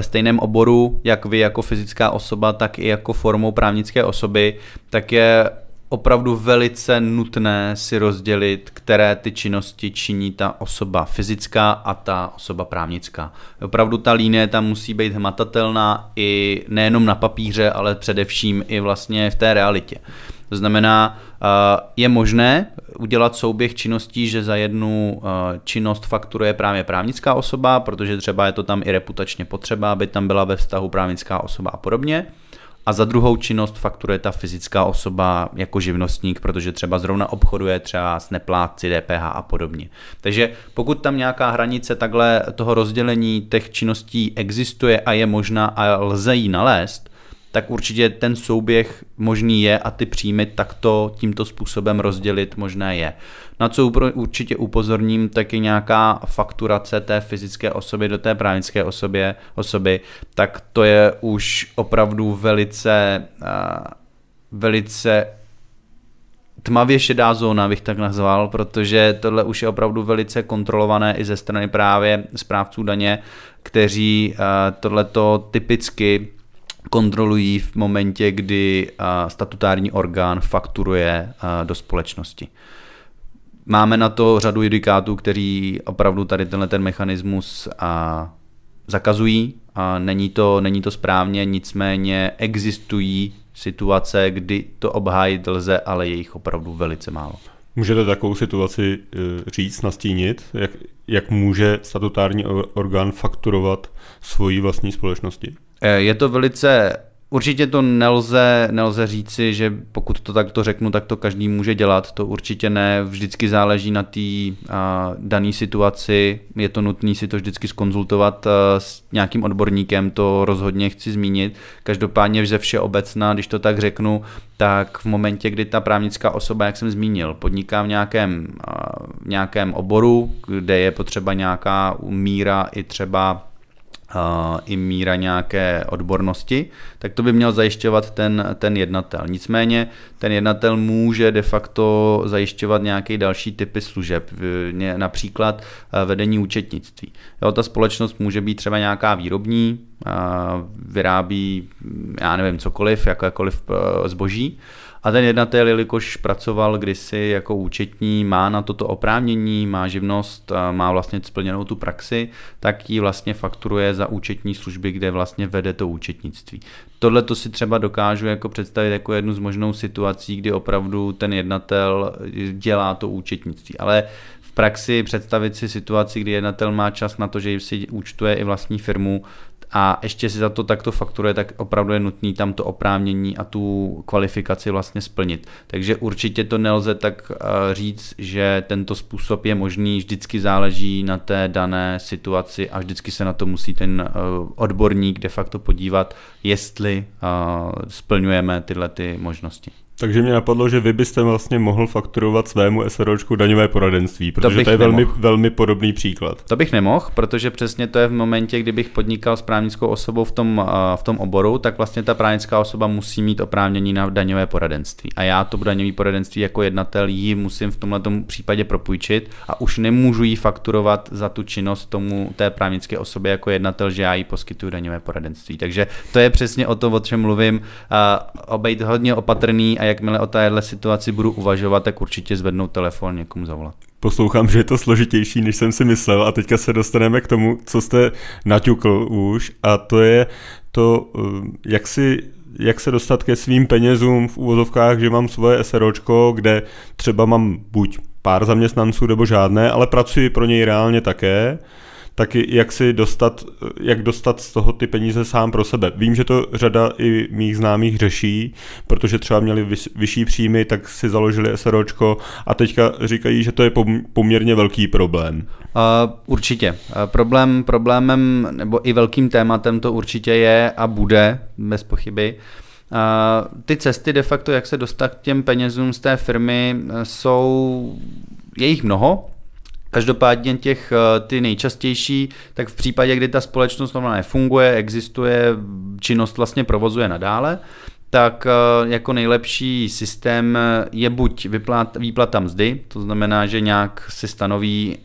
stejném oboru, jak vy jako fyzická osoba, tak i jako formou právnické osoby, tak je opravdu velice nutné si rozdělit, které ty činnosti činí ta osoba fyzická a ta osoba právnická. Opravdu ta linie tam musí být hmatatelná i nejenom na papíře, ale především i vlastně v té realitě. To znamená, je možné udělat souběh činností, že za jednu činnost fakturuje právě právnická osoba, protože třeba je to tam i reputačně potřeba, aby tam byla ve vztahu právnická osoba a podobně. A za druhou činnost fakturuje ta fyzická osoba jako živnostník, protože třeba zrovna obchoduje třeba s neplátci DPH a podobně. Takže pokud tam nějaká hranice takhle toho rozdělení těch činností existuje a je možná a lze ji nalézt, tak určitě ten souběh možný je a ty příjmy takto tímto způsobem rozdělit možné je. Na co určitě upozorním, tak je nějaká fakturace té fyzické osoby do té právnické osoby, tak to je už opravdu velice tmavě šedá zóna, bych tak nazval, protože tohle už je opravdu velice kontrolované i ze strany právě správců daně, kteří tohleto typicky kontrolují v momentě, kdy statutární orgán fakturuje do společnosti. Máme na to řadu judikátů, kteří opravdu tady ten mechanismus zakazují. Není to správně, nicméně existují situace, kdy to obhájit lze, ale je jich opravdu velice málo. Můžete takovou situaci říct, nastínit, jak může statutární orgán fakturovat svoji vlastní společnosti? Je to určitě to nelze říci, že pokud to takto řeknu, tak to každý může dělat, to určitě ne, vždycky záleží na té dané situaci, je to nutné si to vždycky zkonzultovat s nějakým odborníkem, to rozhodně chci zmínit, každopádně ze všeobecna, když to tak řeknu, tak v momentě, kdy ta právnická osoba, jak jsem zmínil, podniká v nějakém oboru, kde je potřeba nějaká míra i třeba i míra nějaké odbornosti, tak to by měl zajišťovat ten jednatel. Nicméně ten jednatel může de facto zajišťovat nějaké další typy služeb, například vedení účetnictví. Jo, ta společnost může být třeba nějaká výrobní, vyrábí, já nevím, cokoliv, jakékoliv zboží, a ten jednatel, jelikož pracoval kdysi jako účetní, má na toto oprávnění, má živnost, má vlastně splněnou tu praxi, tak ji vlastně fakturuje za účetní služby, kde vlastně vede to účetnictví. Tohle to si třeba dokážu jako představit jako jednu z možnou situací, kdy opravdu ten jednatel dělá to účetnictví. Ale v praxi představit si situaci, kdy jednatel má čas na to, že si účtuje i vlastní firmu, a ještě si za to takto fakturuje, tak opravdu je nutný tam to oprávnění a tu kvalifikaci vlastně splnit. Takže určitě to nelze tak říct, že tento způsob je možný, vždycky záleží na té dané situaci a vždycky se na to musí ten odborník de facto podívat, jestli splňujeme tyhle ty možnosti. Takže mě napadlo, že vy byste vlastně mohl fakturovat svému SROčku daňové poradenství, protože to je velmi podobný příklad. To bych nemohl, protože přesně to je v momentě, kdy bych podnikal s právnickou osobou v tom oboru, tak vlastně ta právnická osoba musí mít oprávnění na daňové poradenství. A já to daňové poradenství jako jednatel ji musím v tomto případě propůjčit a už nemůžu jí fakturovat za tu činnost té právnické osobě jako jednatel, že já jí poskytuju daňové poradenství. Takže to je přesně o to, o čem mluvím, být hodně opatrný a jakmile o téhle situaci budu uvažovat, tak určitě zvednout telefon, někomu zavolat. Poslouchám, že je to složitější, než jsem si myslel, a teďka se dostaneme k tomu, co jste naťukl už, a to je to, jak se dostat ke svým penězům v uvozovkách, že mám svoje SROčko, kde třeba mám buď pár zaměstnanců nebo žádné, ale pracuji pro něj reálně také. tak jak dostat z toho ty peníze sám pro sebe. Vím, že to řada i mých známých řeší, protože třeba měli vyšší příjmy, tak si založili SROčko a teďka říkají, že to je poměrně velký problém. Určitě. Problémem nebo i velkým tématem to určitě je a bude, bez pochyby. Ty cesty de facto, jak se dostat k těm penězům z té firmy, je jich mnoho. Každopádně ty nejčastější, tak v případě, kdy ta společnost normálně funguje, existuje, činnost vlastně provozuje nadále, tak jako nejlepší systém je buď výplata mzdy, to znamená, že nějak si stanoví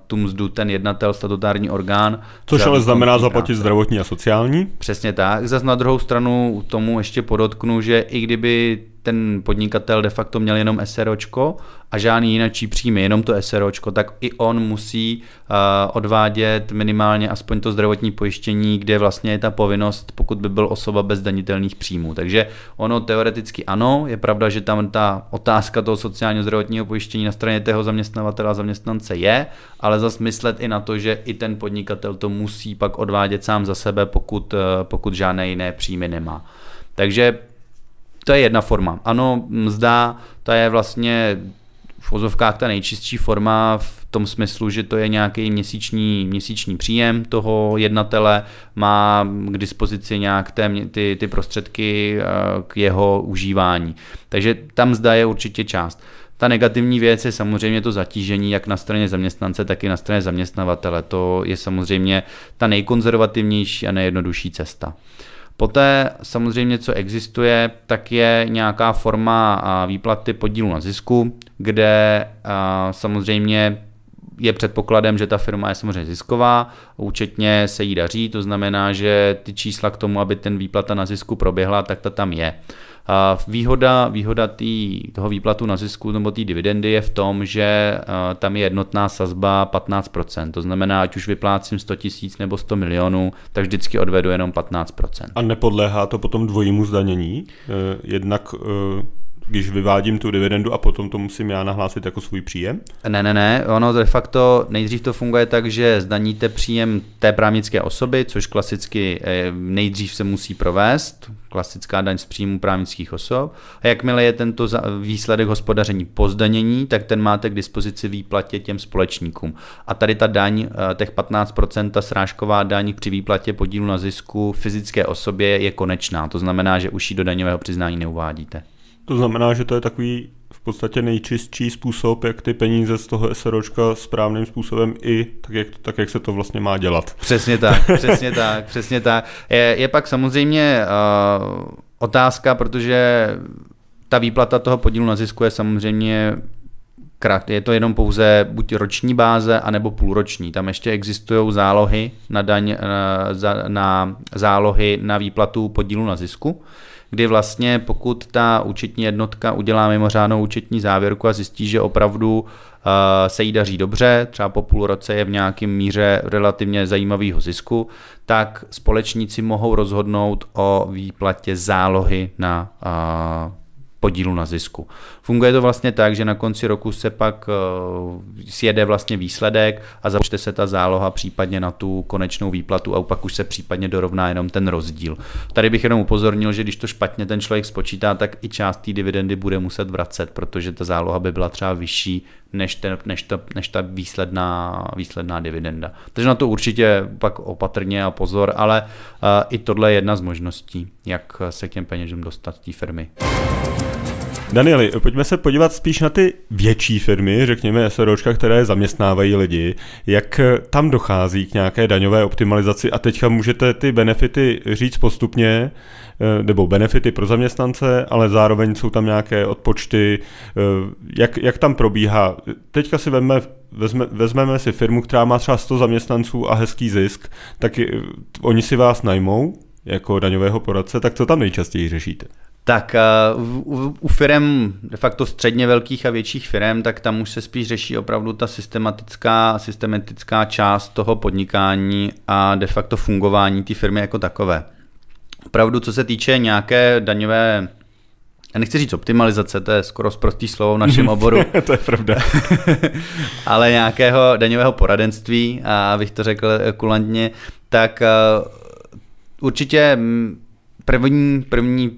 tu mzdu ten jednatel, statutární orgán. Což ale znamená zaplatit zdravotní a sociální? Přesně tak. Zas na druhou stranu tomu ještě podotknu, že i kdyby ten podnikatel de facto měl jenom SROčko a žádný jináčí příjmy, jenom to SROčko, tak i on musí odvádět minimálně aspoň to zdravotní pojištění, kde vlastně je ta povinnost, pokud by byl osoba bez zdanitelných příjmů. Takže ono teoreticky ano, je pravda, že tam ta otázka toho sociálního zdravotního pojištění na straně toho zaměstnavatele a zaměstnance je, ale zas myslet i na to, že i ten podnikatel to musí pak odvádět sám za sebe, pokud žádné jiné příjmy nemá. Takže to je jedna forma. Ano, mzda, to je vlastně v ozovkách ta nejčistší forma v tom smyslu, že to je nějaký měsíční příjem toho jednatele, má k dispozici nějak ty prostředky k jeho užívání. Takže ta mzda je určitě část. Ta negativní věc je samozřejmě to zatížení jak na straně zaměstnance, tak i na straně zaměstnavatele. To je samozřejmě ta nejkonzervativnější a nejjednodušší cesta. Poté samozřejmě, co existuje, tak je nějaká forma výplaty podílu na zisku, kde samozřejmě je předpokladem, že ta firma je samozřejmě zisková, účetně se jí daří, to znamená, že ty čísla k tomu, aby ten výplata na zisku proběhla, tak ta tam je. Výhoda toho výplatu na zisku nebo té dividendy je v tom, že tam je jednotná sazba 15%. To znamená, ať už vyplácím 100 000 nebo 100 milionů, tak vždycky odvedu jenom 15%. A nepodléhá to potom dvojímu zdanění? Jednak když vyvádím tu dividendu a potom to musím já nahlásit jako svůj příjem? Ne, ono de facto nejdřív to funguje tak, že zdaníte příjem té právnické osoby, což klasicky nejdřív se musí provést, klasická daň z příjmu právnických osob. A jakmile je tento výsledek hospodaření po zdanění, tak ten máte k dispozici výplatě těm společníkům. A tady ta daň, těch 15%, ta srážková daň při výplatě podílu na zisku fyzické osobě je konečná. To znamená, že už ji do daňového přiznání neuvádíte. To znamená, že to je takový v podstatě nejčistší způsob, jak ty peníze z toho SROčka správným způsobem i tak, jak se to vlastně má dělat. Přesně tak. Je pak samozřejmě otázka, protože ta výplata toho podílu na zisku je samozřejmě je to jenom pouze buď roční báze, anebo půlroční. Tam ještě existují zálohy na daň, na zálohy na výplatu podílu na zisku, kdy vlastně pokud ta účetní jednotka udělá mimořádnou účetní závěrku a zjistí, že opravdu se jí daří dobře, třeba po půl roce je v nějakém míře relativně zajímavého zisku, tak společníci mohou rozhodnout o výplatě zálohy na podílu na zisku. Funguje to vlastně tak, že na konci roku se pak sjede vlastně výsledek a započte se ta záloha případně na tu konečnou výplatu a pak už se případně dorovná jenom ten rozdíl. Tady bych jenom upozornil, že když to špatně ten člověk spočítá, tak i část té dividendy bude muset vracet, protože ta záloha by byla třeba vyšší než ta výsledná dividenda. Takže na to určitě pak opatrně a pozor, ale i tohle je jedna z možností, jak se k těm penězům dostat z té firmy. Danieli, pojďme se podívat spíš na ty větší firmy, řekněme SROčka, které zaměstnávají lidi. Jak tam dochází k nějaké daňové optimalizaci a teďka můžete ty benefity říct postupně, nebo benefity pro zaměstnance, ale zároveň jsou tam nějaké odpočty. Jak tam probíhá? Teďka si vezmeme si firmu, která má třeba 100 zaměstnanců a hezký zisk, tak oni si vás najmou jako daňového poradce, tak co tam nejčastěji řešíte? Tak u firem de facto středně velkých a větších firem, tak tam už se spíš řeší opravdu ta systematická část toho podnikání a de facto fungování té firmy jako takové. Opravdu, co se týče nějaké daňové já nechci říct optimalizace, to je skoro sprostý slovo v našem oboru. To je pravda. Ale nějakého daňového poradenství, a abych to řekl kulantně, tak určitě první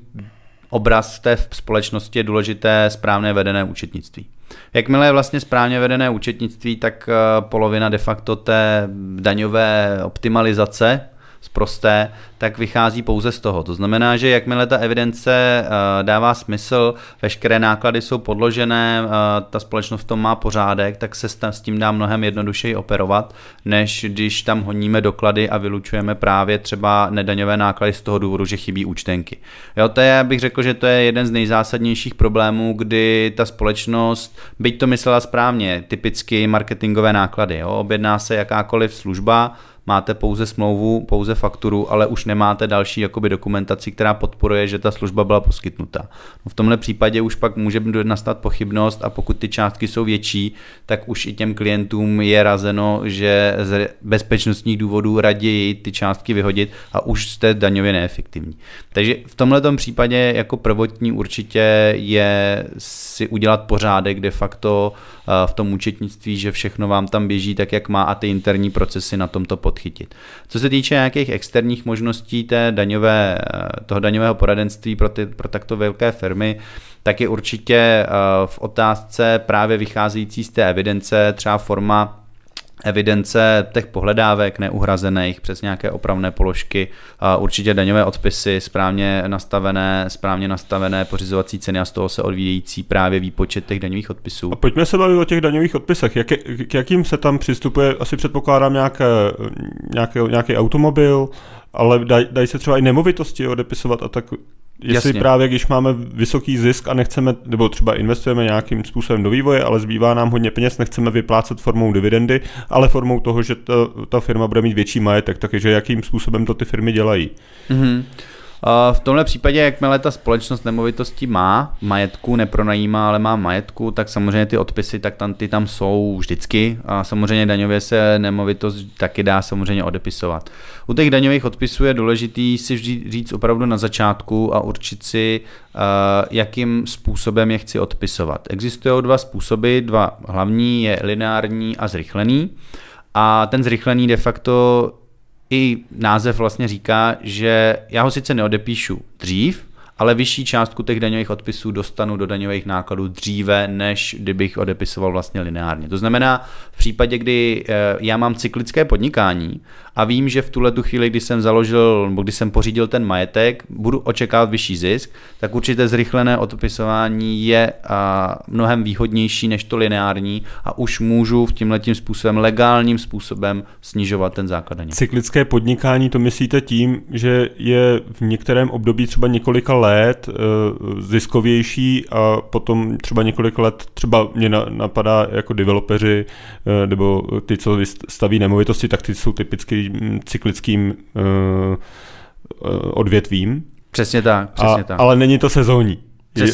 obraz v té společnosti je důležité správně vedené účetnictví. Jakmile je vlastně správně vedené účetnictví, tak polovina de facto té daňové optimalizace sprosté, tak vychází pouze z toho. To znamená, že jakmile ta evidence dává smysl, veškeré náklady jsou podložené, ta společnost v tom má pořádek, tak se s tím dá mnohem jednodušeji operovat, než když tam honíme doklady a vylučujeme právě třeba nedaňové náklady z toho důvodu, že chybí účtenky. Jo, to je, bych řekl, že to je jeden z nejzásadnějších problémů, kdy ta společnost, byť to myslela správně, typicky marketingové náklady, jo, objedná se jakákoliv služba, máte pouze smlouvu, pouze fakturu, ale už nemáte další jakoby dokumentaci, která podporuje, že ta služba byla poskytnuta. V tomhle případě už pak může nastat pochybnost a pokud ty částky jsou větší, tak už i těm klientům je razeno, že z bezpečnostních důvodů raději ty částky vyhodit a už jste daňově neefektivní. Takže v tomhletom případě jako prvotní určitě je si udělat pořádek de facto v tom účetnictví, že všechno vám tam běží tak, jak má a ty interní procesy na tomto podchytit. Co se týče nějakých externích možností toho daňového poradenství pro takto velké firmy, tak je určitě v otázce právě vycházející z té evidence třeba forma evidence těch pohledávek neuhrazených přes nějaké opravné položky, určitě daňové odpisy, správně nastavené pořizovací ceny a z toho se odvíjející právě výpočet těch daňových odpisů. A pojďme se bavit o těch daňových odpisech. K jakým se tam přistupuje? Asi předpokládám nějaký automobil, ale dají se třeba i nemovitosti odepisovat a tak. Jestli Jasně. právě, když máme vysoký zisk a nechceme, nebo třeba investujeme nějakým způsobem do vývoje, ale zbývá nám hodně peněz, nechceme vyplácet formou dividendy, ale formou toho, že ta firma bude mít větší majetek, takže jakým způsobem to ty firmy dělají. Mm-hmm. V tomhle případě, jakmile ta společnost nemovitostí má majetku, nepronajímá, ale má majetku, tak samozřejmě ty odpisy, tak ty tam jsou vždycky a samozřejmě daňově se nemovitost taky dá samozřejmě odepisovat. U těch daňových odpisů je důležitý si říct opravdu na začátku a určit si, jakým způsobem je chci odpisovat. Existují dva způsoby, dva hlavní, je lineární a zrychlený. A ten zrychlený de facto i název vlastně říká, že já ho sice neodepíšu dřív, ale vyšší částku těch daňových odpisů dostanu do daňových nákladů dříve, než kdybych odepisoval vlastně lineárně. To znamená, v případě, kdy já mám cyklické podnikání a vím, že v tuhle tu chvíli, kdy jsem založil, nebo kdy jsem pořídil ten majetek, budu očekávat vyšší zisk, tak určité zrychlené odepisování je mnohem výhodnější než to lineární a už můžu v tímhletím způsobem, legálním způsobem snižovat ten základ daně. Cyklické podnikání to myslíte tím, že je v některém období třeba několika let ziskovější a potom třeba několik let, třeba mě napadá jako developeři nebo ty, co staví nemovitosti, tak ty jsou typicky cyklickým odvětvím. Přesně tak. Ale není to sezónní.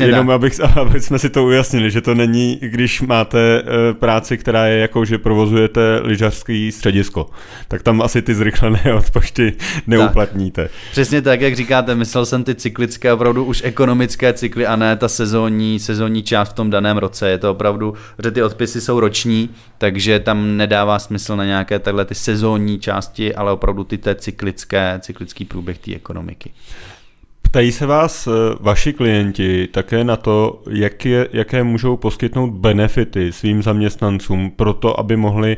Jenom aby jsme si to ujasnili, že to není, když máte práci, která je jako, že provozujete lyžařský středisko, tak tam asi ty zrychlené odpočty neuplatníte. Tak. Přesně tak, jak říkáte, myslel jsem ty cyklické, opravdu už ekonomické cykly a ne ta sezónní část v tom daném roce. Je to opravdu, že ty odpisy jsou roční, takže tam nedává smysl na nějaké takhle ty sezónní části, ale opravdu ty cyklický průběh té ekonomiky. Ptají se vás vaši klienti také na to, jaké můžou poskytnout benefity svým zaměstnancům pro to, aby mohli,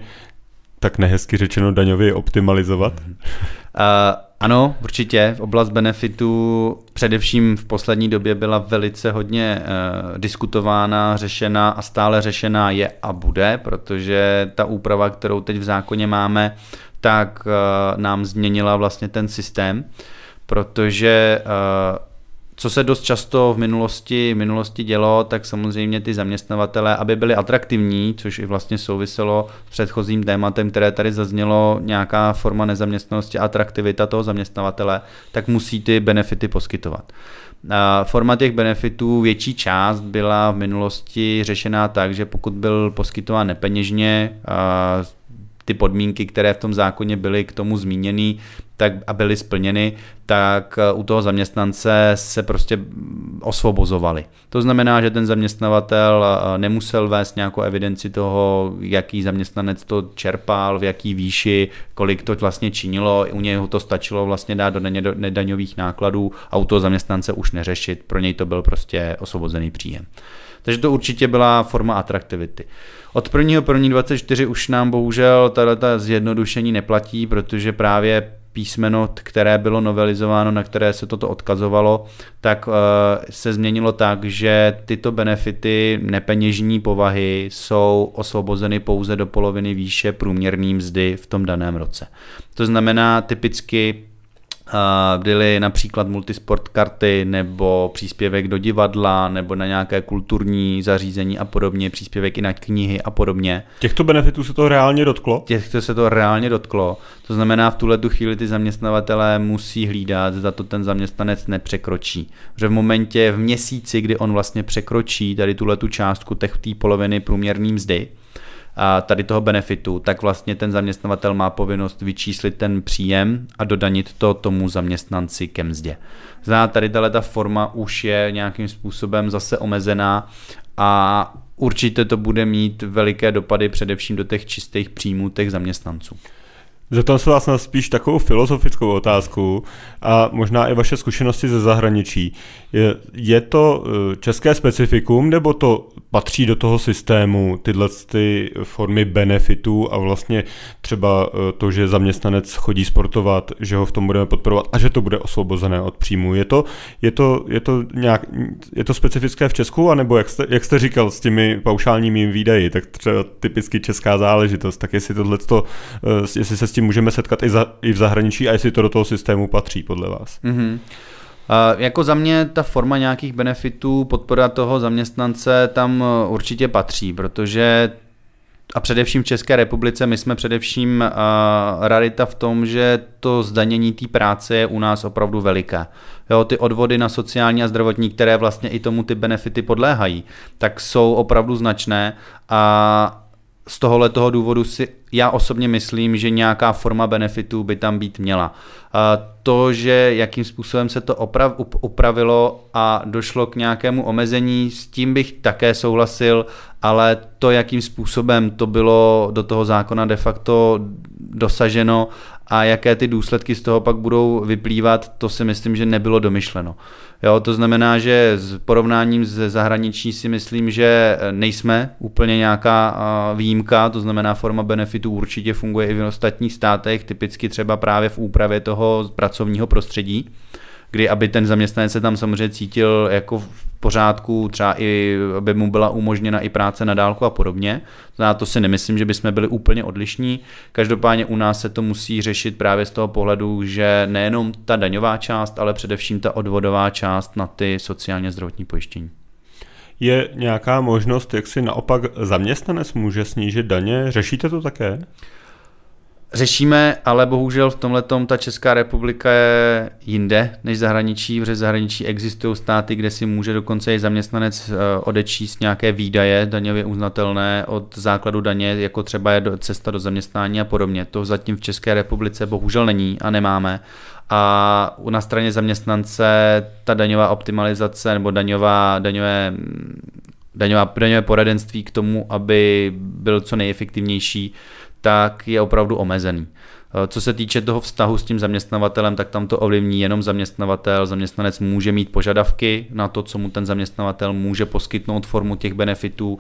tak nehezky řečeno, daňově optimalizovat? Ano, určitě. Oblast benefitů především v poslední době byla velice hodně diskutována, řešena a stále řešená je a bude, protože ta úprava, kterou teď v zákoně máme, tak nám změnila vlastně ten systém. Protože co se dost často v minulosti dělo, tak samozřejmě ty zaměstnavatelé, aby byli atraktivní, což i vlastně souviselo s předchozím tématem, které tady zaznělo, nějaká forma nezaměstnanosti a atraktivita toho zaměstnavatele, tak musí ty benefity poskytovat. Forma těch benefitů, větší část byla v minulosti řešená tak, že pokud byl poskytován nepeněžně, ty podmínky, které v tom zákoně byly k tomu zmíněny, tak a byly splněny, tak u toho zaměstnance se prostě osvobozovali. To znamená, že ten zaměstnavatel nemusel vést nějakou evidenci toho, jaký zaměstnanec to čerpal, v jaký výši, kolik to vlastně činilo, u něho to stačilo vlastně dát do nedaňových nákladů a u toho zaměstnance už neřešit, pro něj to byl prostě osvobozený příjem. Takže to určitě byla forma atraktivity. Od 1.1.24 už nám bohužel tato zjednodušení neplatí, protože právě písmeno, které bylo novelizováno, na které se toto odkazovalo, tak se změnilo tak, že tyto benefity nepeněžní povahy jsou osvobozeny pouze do poloviny výše průměrné mzdy v tom daném roce. To znamená typicky byly například multisport karty nebo příspěvek do divadla nebo na nějaké kulturní zařízení a podobně, příspěvek i na knihy a podobně. Těchto benefitů se to reálně dotklo? Těchto se to reálně dotklo. To znamená, v tuhletu chvíli ty zaměstnavatelé musí hlídat, zda to ten zaměstnanec nepřekročí. Že v měsíci, kdy on vlastně překročí tady tuhletu částku té poloviny průměrné mzdy, a tady toho benefitu, tak vlastně ten zaměstnavatel má povinnost vyčíslit ten příjem a dodanit to tomu zaměstnanci ke mzdě. Tady ta forma už je nějakým způsobem zase omezená a určitě to bude mít veliké dopady především do těch čistých příjmů těch zaměstnanců. Zeptám se vás na spíš takovou filozofickou otázku a možná i vaše zkušenosti ze zahraničí. Je to české specifikum, nebo to patří do toho systému tyhle ty formy benefitů a vlastně třeba to, že zaměstnanec chodí sportovat, že ho v tom budeme podporovat a že to bude osvobozené od příjmu. Je to specifické v Česku, anebo jak jste říkal s těmi paušálními výdaji, tak třeba typicky česká záležitost, tak jestli se s tím můžeme setkat i v zahraničí a jestli to do toho systému patří podle vás. Mm-hmm. Jako za mě ta forma nějakých benefitů, podpora toho zaměstnance tam určitě patří, protože a především v České republice my jsme především rarita v tom, že to zdanění té práce je u nás opravdu veliké. Jo, ty odvody na sociální a zdravotní, které vlastně i tomu ty benefity podléhají, tak jsou opravdu značné a z tohoto důvodu si já osobně myslím, že nějaká forma benefitů by tam být měla. To, že jakým způsobem se to upravilo a došlo k nějakému omezení, s tím bych také souhlasil, ale to, jakým způsobem to bylo do toho zákona de facto dosaženo a jaké ty důsledky z toho pak budou vyplývat, to si myslím, že nebylo domyšleno. Jo, to znamená, že s porovnáním ze zahraničí si myslím, že nejsme úplně nějaká výjimka, to znamená forma benefitů určitě funguje i v ostatních státech, typicky třeba právě v úpravě toho pracovního prostředí, kdy aby ten zaměstnanec se tam samozřejmě cítil jako v pořádku, třeba i aby mu byla umožněna i práce na dálku a podobně. To si nemyslím, že bychom byli úplně odlišní. Každopádně u nás se to musí řešit právě z toho pohledu, že nejenom ta daňová část, ale především ta odvodová část na ty sociálně zdravotní pojištění. Je nějaká možnost, jak si naopak zaměstnanec může snížit daně? Řešíte to také? Řešíme, ale bohužel v tomhletom ta Česká republika je jinde než zahraničí, protože v zahraničí existují státy, kde si může dokonce i zaměstnanec odečíst nějaké výdaje daňově uznatelné od základu daně, jako třeba je cesta do zaměstnání a podobně. To zatím v České republice bohužel není a nemáme. A na straně zaměstnance ta daňová optimalizace nebo daňové poradenství k tomu, aby byl co nejefektivnější, tak je opravdu omezený. Co se týče toho vztahu s tím zaměstnavatelem, tak tam to ovlivní jenom zaměstnavatel. Zaměstnanec může mít požadavky na to, co mu ten zaměstnavatel může poskytnout formu těch benefitů.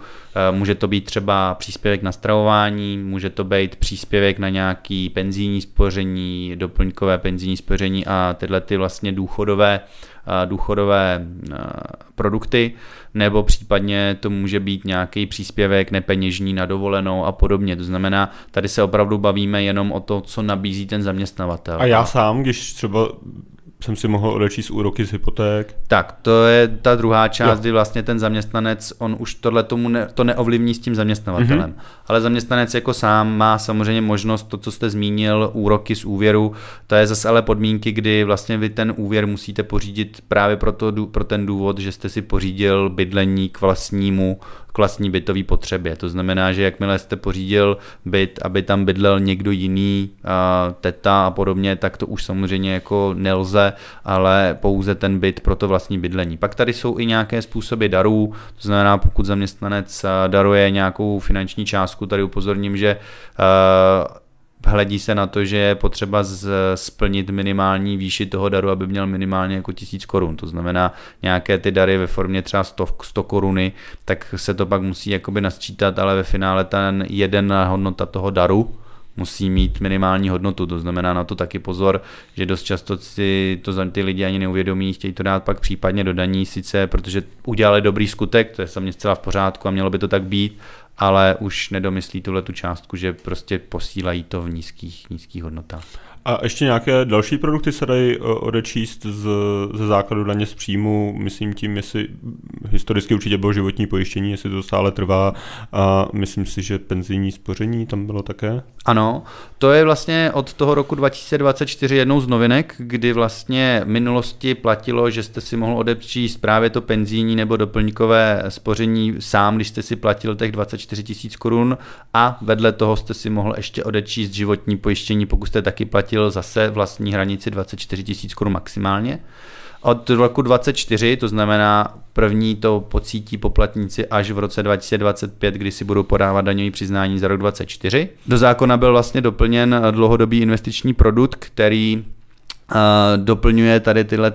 Může to být třeba příspěvek na stravování, může to být příspěvek na nějaký penzijní spoření, doplňkové penzijní spoření a tyhle ty vlastně důchodové produkty, nebo případně to může být nějaký příspěvek nepeněžní na dovolenou a podobně. To znamená, tady se opravdu bavíme jenom o to, co nabízí ten zaměstnavatel. A já sám, když třeba jsem si mohl odečíst úroky z hypoték. Tak, to je ta druhá část, kdy vlastně ten zaměstnanec, on už to neovlivní s tím zaměstnavatelem. Ale zaměstnanec jako sám má samozřejmě možnost, to, co jste zmínil, úroky z úvěru, to je zase ale podmínky, kdy vlastně vy ten úvěr musíte pořídit právě pro ten důvod, že jste si pořídil bydlení k k vlastní bytové potřebě. To znamená, že jakmile jste pořídil byt, aby tam bydlel někdo jiný, teta a podobně, tak to už samozřejmě jako nelze, ale pouze ten byt pro to vlastní bydlení. Pak tady jsou i nějaké způsoby darů, to znamená, pokud zaměstnanec daruje nějakou finanční částku, tady upozorním, že hledí se na to, že je potřeba splnit minimální výši toho daru, aby měl minimálně jako 1000 korun. To znamená nějaké ty dary ve formě třeba 100 koruny, tak se to pak musí jakoby nasčítat, ale ve finále ten jeden hodnota toho daru musí mít minimální hodnotu, to znamená na to taky pozor, že dost často si to ty lidi ani neuvědomí, chtějí to dát pak případně do daní, sice protože udělali dobrý skutek, to je samozřejmě zcela v pořádku a mělo by to tak být, ale už nedomyslí tu částku, že prostě posílají to v nízkých hodnotách. A ještě nějaké další produkty se dají odečíst ze základu daně z příjmu, myslím tím, jestli historicky určitě bylo životní pojištění, jestli to stále trvá a myslím si, že penzijní spoření tam bylo také? Ano, to je vlastně od toho roku 2024 jednou z novinek, kdy vlastně v minulosti platilo, že jste si mohl odečíst právě to penzijní nebo doplňkové spoření sám, když jste si platil těch 24 000 korun a vedle toho jste si mohl ještě odečíst životní pojištění, pokud jste taky platil zase vlastní hranici 24 000 korun maximálně. Od roku 2024, to znamená první to pocítí poplatníci až v roce 2025, kdy si budou podávat daňové přiznání za rok 2024. Do zákona byl vlastně doplněn dlouhodobý investiční produkt, který doplňuje tady tyhle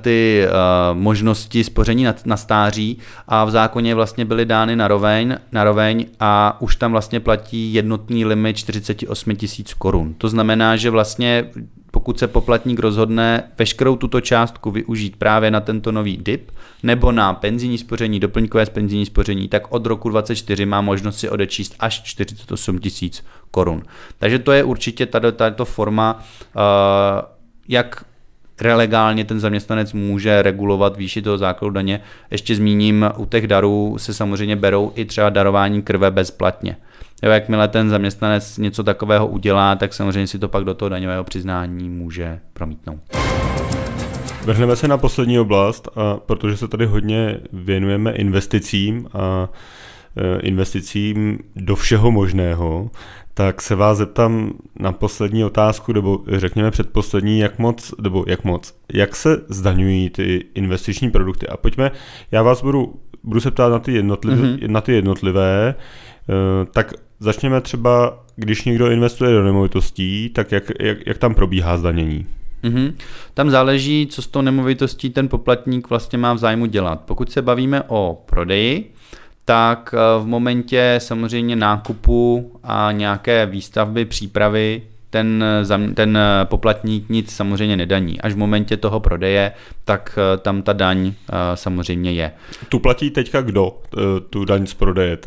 možnosti spoření na stáří a v zákoně vlastně byly dány naroveň a už tam vlastně platí jednotný limit 48 000 korun. To znamená, že vlastně pokud se poplatník rozhodne veškerou tuto částku využít právě na tento nový DIP nebo na penzijní spoření, doplňkové penzijní spoření, tak od roku 2024 má možnost si odečíst až 48 000 korun. Takže to je určitě tato forma, jak legálně ten zaměstnanec může regulovat výši toho základu daně. Ještě zmíním, u těch darů se samozřejmě berou i třeba darování krve bezplatně. Jakmile ten zaměstnanec něco takového udělá, tak samozřejmě si to pak do toho daňového přiznání může promítnout. Vrhneme se na poslední oblast, protože se tady hodně věnujeme investicím a investicím do všeho možného, tak se vás zeptám na poslední otázku, nebo řekněme předposlední, jak se zdaňují ty investiční produkty. A pojďme, já vás budu se ptát na ty jednotlivé, tak začněme třeba, když někdo investuje do nemovitostí, tak jak tam probíhá zdanění? Tam záleží, co s tou nemovitostí ten poplatník vlastně má v zájmu dělat. Pokud se bavíme o prodeji, tak v momentě samozřejmě nákupu a nějaké výstavby, přípravy, ten poplatník nic samozřejmě nedaní. Až v momentě toho prodeje, tak tam ta daň samozřejmě je. Tu platí teďka kdo, tu daň z prodeje?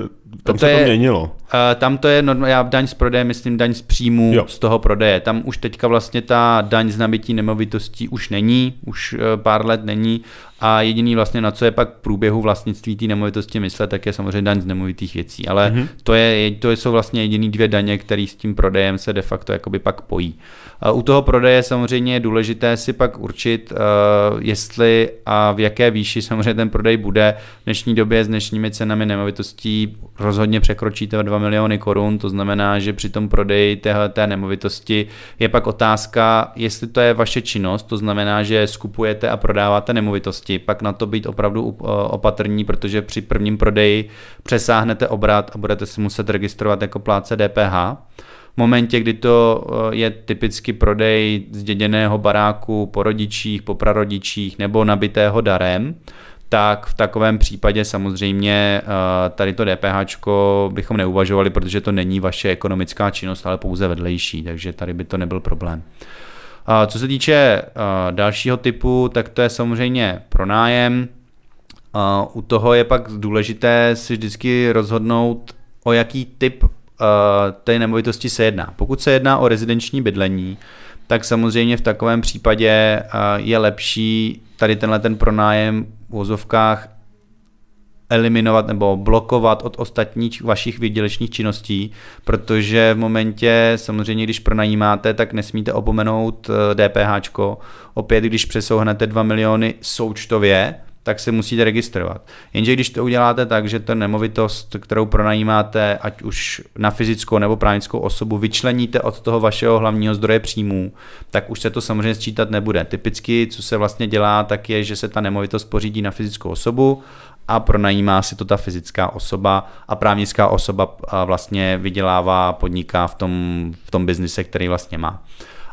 Tam se to měnilo. Tam to je, já daň z prodeje myslím daň z příjmu z toho prodeje. Tam už teďka vlastně ta daň z nabytí nemovitostí už není, už pár let není a jediný vlastně na co je pak v průběhu vlastnictví té nemovitosti myslet, tak je samozřejmě daň z nemovitých věcí. Ale to jsou vlastně jediný dvě daně, které s tím prodejem se de facto jakoby pak pojí. U toho prodeje samozřejmě je důležité si pak určit, jestli a v jaké výši samozřejmě ten prodej bude. V dnešní době s dnešními cenami nemovitostí rozhodně překročíte 2 miliony korun, to znamená, že při tom prodeji té nemovitosti je pak otázka, jestli to je vaše činnost, to znamená, že skupujete a prodáváte nemovitosti, pak na to být opravdu opatrní, protože při prvním prodeji přesáhnete obrat a budete si muset registrovat jako plátce DPH. V momentě, kdy to je typicky prodej zděděného baráku po rodičích, po prarodičích nebo nabitého darem, tak v takovém případě samozřejmě tady to DPHčko bychom neuvažovali, protože to není vaše ekonomická činnost, ale pouze vedlejší, takže tady by to nebyl problém. Co se týče dalšího typu, tak to je samozřejmě pronájem. U toho je pak důležité si vždycky rozhodnout, o jaký typ té nemovitosti se jedná. Pokud se jedná o rezidenční bydlení, tak samozřejmě v takovém případě je lepší tady ten pronájem v uvozovkách eliminovat nebo blokovat od ostatních vašich výdělečných činností, protože v momentě samozřejmě, když pronajímáte, tak nesmíte opomenout DPHčko. Opět, když přesouhnete 2 miliony součtově, tak se musíte registrovat. Jenže když to uděláte tak, že ten nemovitost, kterou pronajímáte, ať už na fyzickou nebo právnickou osobu, vyčleníte od toho vašeho hlavního zdroje příjmů, tak už se to samozřejmě sčítat nebude. Typicky, co se vlastně dělá, tak je, že se ta nemovitost pořídí na fyzickou osobu a pronajímá si to ta fyzická osoba a právnická osoba vlastně vydělává, podniká v tom biznise, který vlastně má.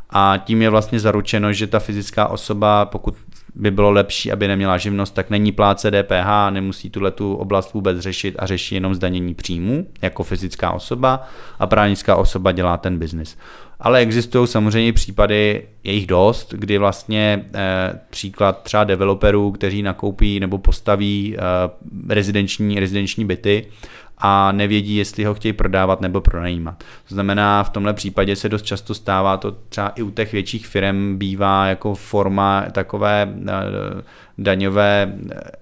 A tím je vlastně zaručeno, že ta fyzická osoba, pokud by bylo lepší, aby neměla živnost, tak není plátce DPH, nemusí tu oblast vůbec řešit a řeší jenom zdanění příjmů jako fyzická osoba a právnická osoba dělá ten biznis. Ale existují samozřejmě případy, je jich dost, kdy vlastně příklad třeba developerů, kteří nakoupí nebo postaví rezidenční byty a nevědí, jestli ho chtějí prodávat nebo pronajímat. To znamená, v tomhle případě se dost často stává, to třeba i u těch větších firm bývá jako forma takové daňové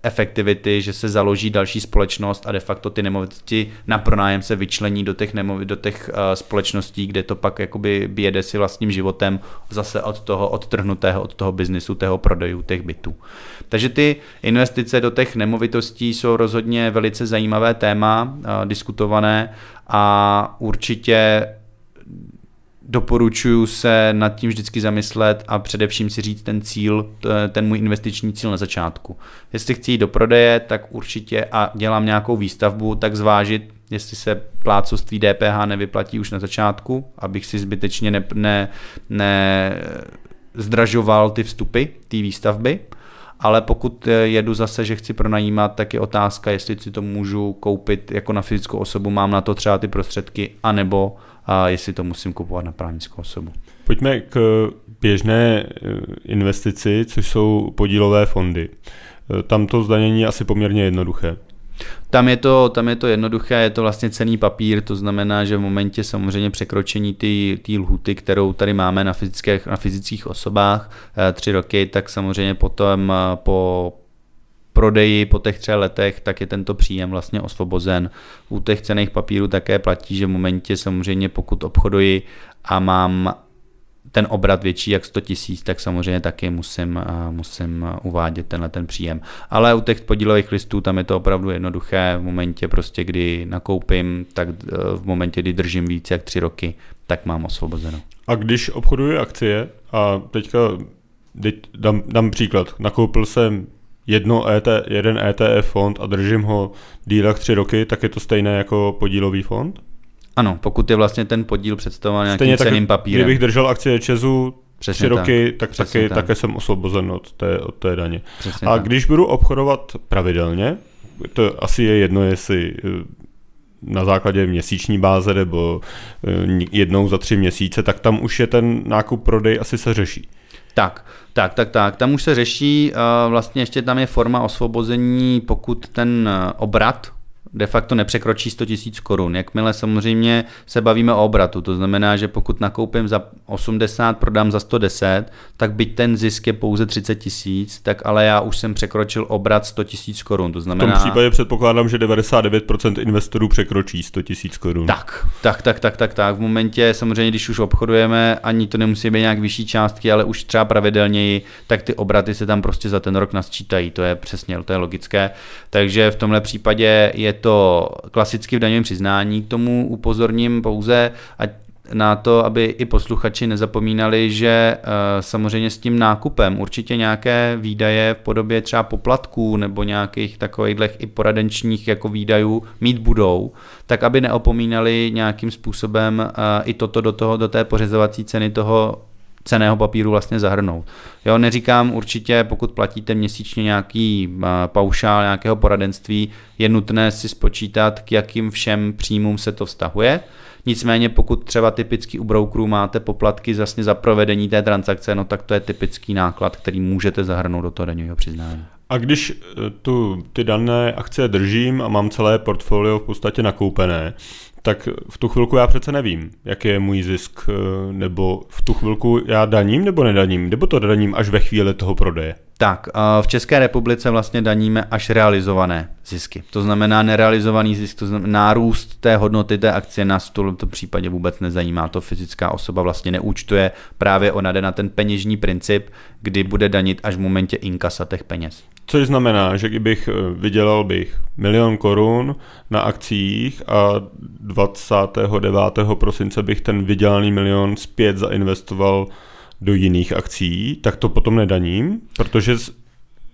efektivity, že se založí další společnost a de facto ty nemovitosti na pronájem se vyčlení do těch společností, kde to pak jakoby jede si vlastním životem zase od toho odtrhnutého, od toho biznisu, toho prodejů těch bytů. Takže ty investice do těch nemovitostí jsou rozhodně velice zajímavé téma, diskutované a určitě doporučuji se nad tím vždycky zamyslet a především si říct ten cíl, ten můj investiční cíl na začátku. Jestli chci jít do prodeje, tak určitě a dělám nějakou výstavbu, tak zvážit, jestli se plátcovství DPH nevyplatí už na začátku, abych si zbytečně zdražoval ty vstupy, ty výstavby. Ale pokud jedu zase, že chci pronajímat, tak je otázka, jestli si to můžu koupit jako na fyzickou osobu, mám na to třeba ty prostředky, anebo jestli to musím kupovat na právnickou osobu. Pojďme k běžné investici, což jsou podílové fondy. Tam to zdanění je asi poměrně jednoduché. Tam je to jednoduché, je to vlastně cenný papír, to znamená, že v momentě samozřejmě překročení té lhuty, kterou tady máme na fyzických osobách 3 roky, tak samozřejmě potom po prodeji po těch 3 letech, tak je tento příjem vlastně osvobozen. U těch cenných papírů také platí, že v momentě samozřejmě pokud obchoduji a mám ten obrat větší jak 100 000, tak samozřejmě taky musím uvádět ten příjem. Ale u těch podílových listů tam je to opravdu jednoduché. V momentě prostě, kdy nakoupím, tak v momentě, kdy držím víc jak 3 roky, tak mám osvobozeno. A když obchoduji akcie a teďka dám příklad, nakoupil jsem jeden ETF fond a držím ho díl jak 3 roky, tak je to stejné jako podílový fond? Ano, pokud je vlastně ten podíl představován nějakým cenným papírem. Kdybych držel akcie ČEZu 3 roky, tak také jsem osvobozen od té daně. Přesně a tak. Když budu obchodovat pravidelně, to asi je jedno, jestli na základě měsíční báze nebo jednou za 3 měsíce, tak tam už je ten nákup prodej asi se řeší. Tak. Tam už se řeší, vlastně ještě tam je forma osvobození, pokud ten obrat de facto nepřekročí 100 000 korun. Jakmile samozřejmě se bavíme o obratu, to znamená, že pokud nakoupím za 80, prodám za 110, tak byť ten zisk je pouze 30 000, tak ale já už jsem překročil obrat 100 000 korun. To znamená... V tom případě předpokládám, že 99% investorů překročí 100 000 korun. Tak. V momentě samozřejmě, když už obchodujeme, ani to nemusí být nějak vyšší částky, ale už třeba pravidelněji, tak ty obraty se tam prostě za ten rok nasčítají. To je logické. Takže v tomhle případě je to klasicky v daňovém přiznání. K tomu upozorním pouze na to, aby i posluchači nezapomínali, že samozřejmě s tím nákupem určitě nějaké výdaje v podobě třeba poplatků nebo nějakých takových i poradenčních jako výdajů mít budou, tak aby neopomínali nějakým způsobem i toto do té pořizovací ceny toho cenného papíru vlastně zahrnout. Jo, neříkám určitě, pokud platíte měsíčně nějaký paušál nějakého poradenství, je nutné si spočítat, k jakým všem příjmům se to vztahuje. Nicméně pokud třeba typicky u brokerů máte poplatky vlastně za provedení té transakce, no tak to je typický náklad, který můžete zahrnout do toho daňového přiznání. A když ty dané akcie držím a mám celé portfolio v podstatě nakoupené, tak v tu chvilku já přece nevím, jaký je můj zisk, nebo v tu chvilku já daním nebo nedaním, nebo to daním až ve chvíli toho prodeje. Tak, v České republice vlastně daníme až realizované zisky. To znamená nerealizovaný zisk, to znamená nárůst té hodnoty té akcie nás v tomto případě vůbec nezajímá. To fyzická osoba vlastně neúčtuje, právě ona jde na ten peněžní princip, kdy bude danit až v momentě inkasa těch peněz. Což znamená, že kdybych vydělal bych 1 000 000 korun na akcích a 29. prosince bych ten vydělaný 1 000 000 zpět zainvestoval do jiných akcí, tak to potom nedaním, protože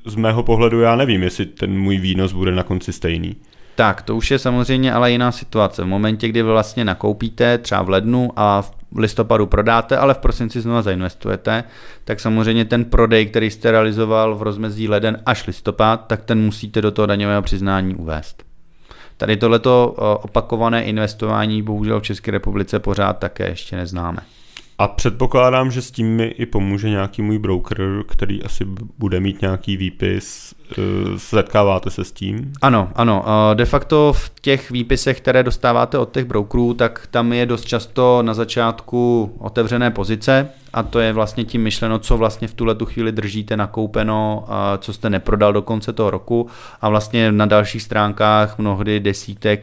z mého pohledu já nevím, jestli ten můj výnos bude na konci stejný. Tak, to už je samozřejmě ale jiná situace. V momentě, kdy vy vlastně nakoupíte třeba v lednu a v listopadu prodáte, ale v prosinci znovu zainvestujete, tak samozřejmě ten prodej, který jste realizoval v rozmezí leden až listopad, tak ten musíte do toho daňového přiznání uvést. Tady tohleto opakované investování bohužel v České republice pořád také ještě neznáme. A předpokládám, že s tím mi i pomůže nějaký můj broker, který asi bude mít nějaký výpis. Setkáváte se s tím? Ano. De facto v těch výpisech, které dostáváte od těch brokerů, tak tam je dost často na začátku otevřené pozice a to je vlastně tím myšleno, co vlastně v tuhletu chvíli držíte nakoupeno, co jste neprodal do konce toho roku a vlastně na dalších stránkách mnohdy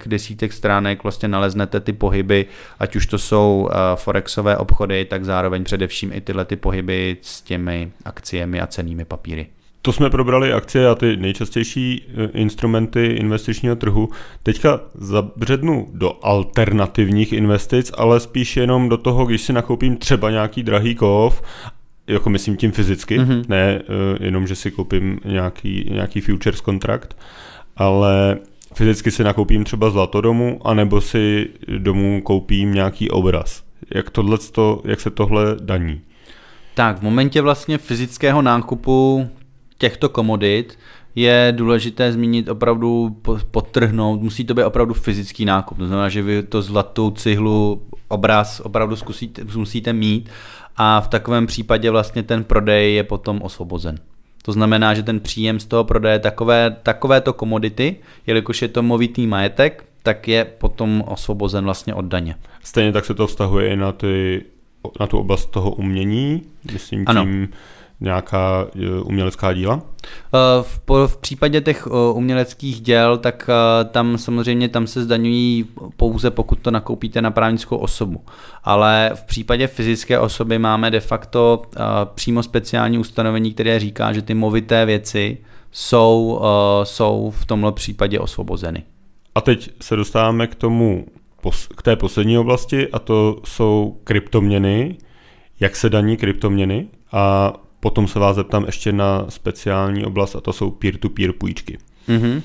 desítek stránek vlastně naleznete ty pohyby, ať už to jsou forexové obchody, tak zároveň především i tyhle ty pohyby s těmi akciemi a cennými papíry. To jsme probrali akcie a ty nejčastější instrumenty investičního trhu. Teďka zabřednu do alternativních investic, ale spíš jenom do toho, když si nakoupím třeba nějaký drahý kov, jako myslím tím fyzicky, ne jenom, že si koupím nějaký futures kontrakt, ale fyzicky si nakoupím třeba zlato domů, anebo si domů koupím nějaký obraz. Jak se tohle daní? Tak, v momentě vlastně fyzického nákupu těchto komodit je důležité zmínit opravdu, podtrhnout, musí to být opravdu fyzický nákup. To znamená, že vy to zlatou cihlu, obraz opravdu musíte mít a v takovém případě vlastně ten prodej je potom osvobozen. To znamená, že ten příjem z toho prodeje takovéto komodity, jelikož je to movitý majetek, tak je potom osvobozen vlastně od daně. Stejně tak se to vztahuje i na tu oblast toho umění, myslím tím nějaká umělecká díla? V případě těch uměleckých děl, tak tam samozřejmě se zdaňují pouze, pokud to nakoupíte na právnickou osobu. Ale v případě fyzické osoby máme de facto přímo speciální ustanovení, které říká, že ty movité věci jsou v tomhle případě osvobozeny. A teď se dostáváme k té poslední oblasti a to jsou kryptoměny. Jak se daní kryptoměny? A potom se vás zeptám ještě na speciální oblast a to jsou peer-to-peer půjčky. Mm-hmm.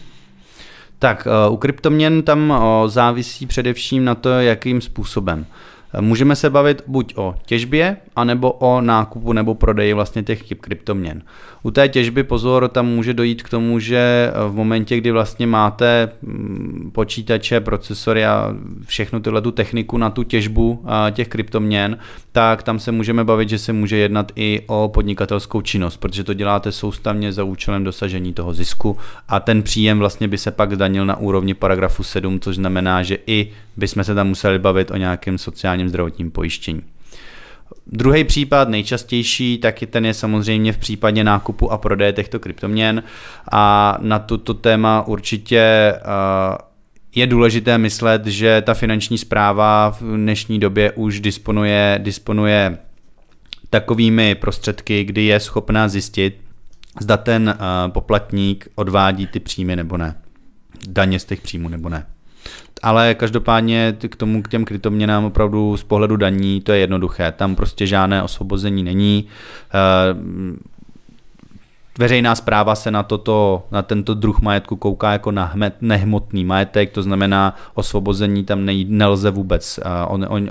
Tak u kryptoměn tam závisí především na to, jakým způsobem. Můžeme se bavit buď o těžbě, anebo o nákupu nebo prodeji vlastně těch kryptoměn. U té těžby pozor, tam může dojít k tomu, že v momentě, kdy vlastně máte počítače, procesory a všechnu tu techniku na tu těžbu těch kryptoměn, tak tam se můžeme bavit, že se může jednat i o podnikatelskou činnost, protože to děláte soustavně za účelem dosažení toho zisku a ten příjem vlastně by se pak zdanil na úrovni paragrafu 7, což znamená, že i bychom se tam museli bavit o nějakém sociálním zdravotním pojištění. Druhý případ, nejčastější, tak ten je samozřejmě v případě nákupu a prodeje těchto kryptoměn a na toto téma určitě je důležité myslet, že ta finanční správa v dnešní době už disponuje takovými prostředky, kdy je schopná zjistit, zda ten poplatník odvádí ty příjmy nebo ne, daně z těch příjmů nebo ne. Ale každopádně k těm kryptoměnám opravdu z pohledu daní to je jednoduché. Tam prostě žádné osvobození není. Veřejná správa se na tento druh majetku kouká jako na nehmotný majetek, to znamená osvobození tam nelze vůbec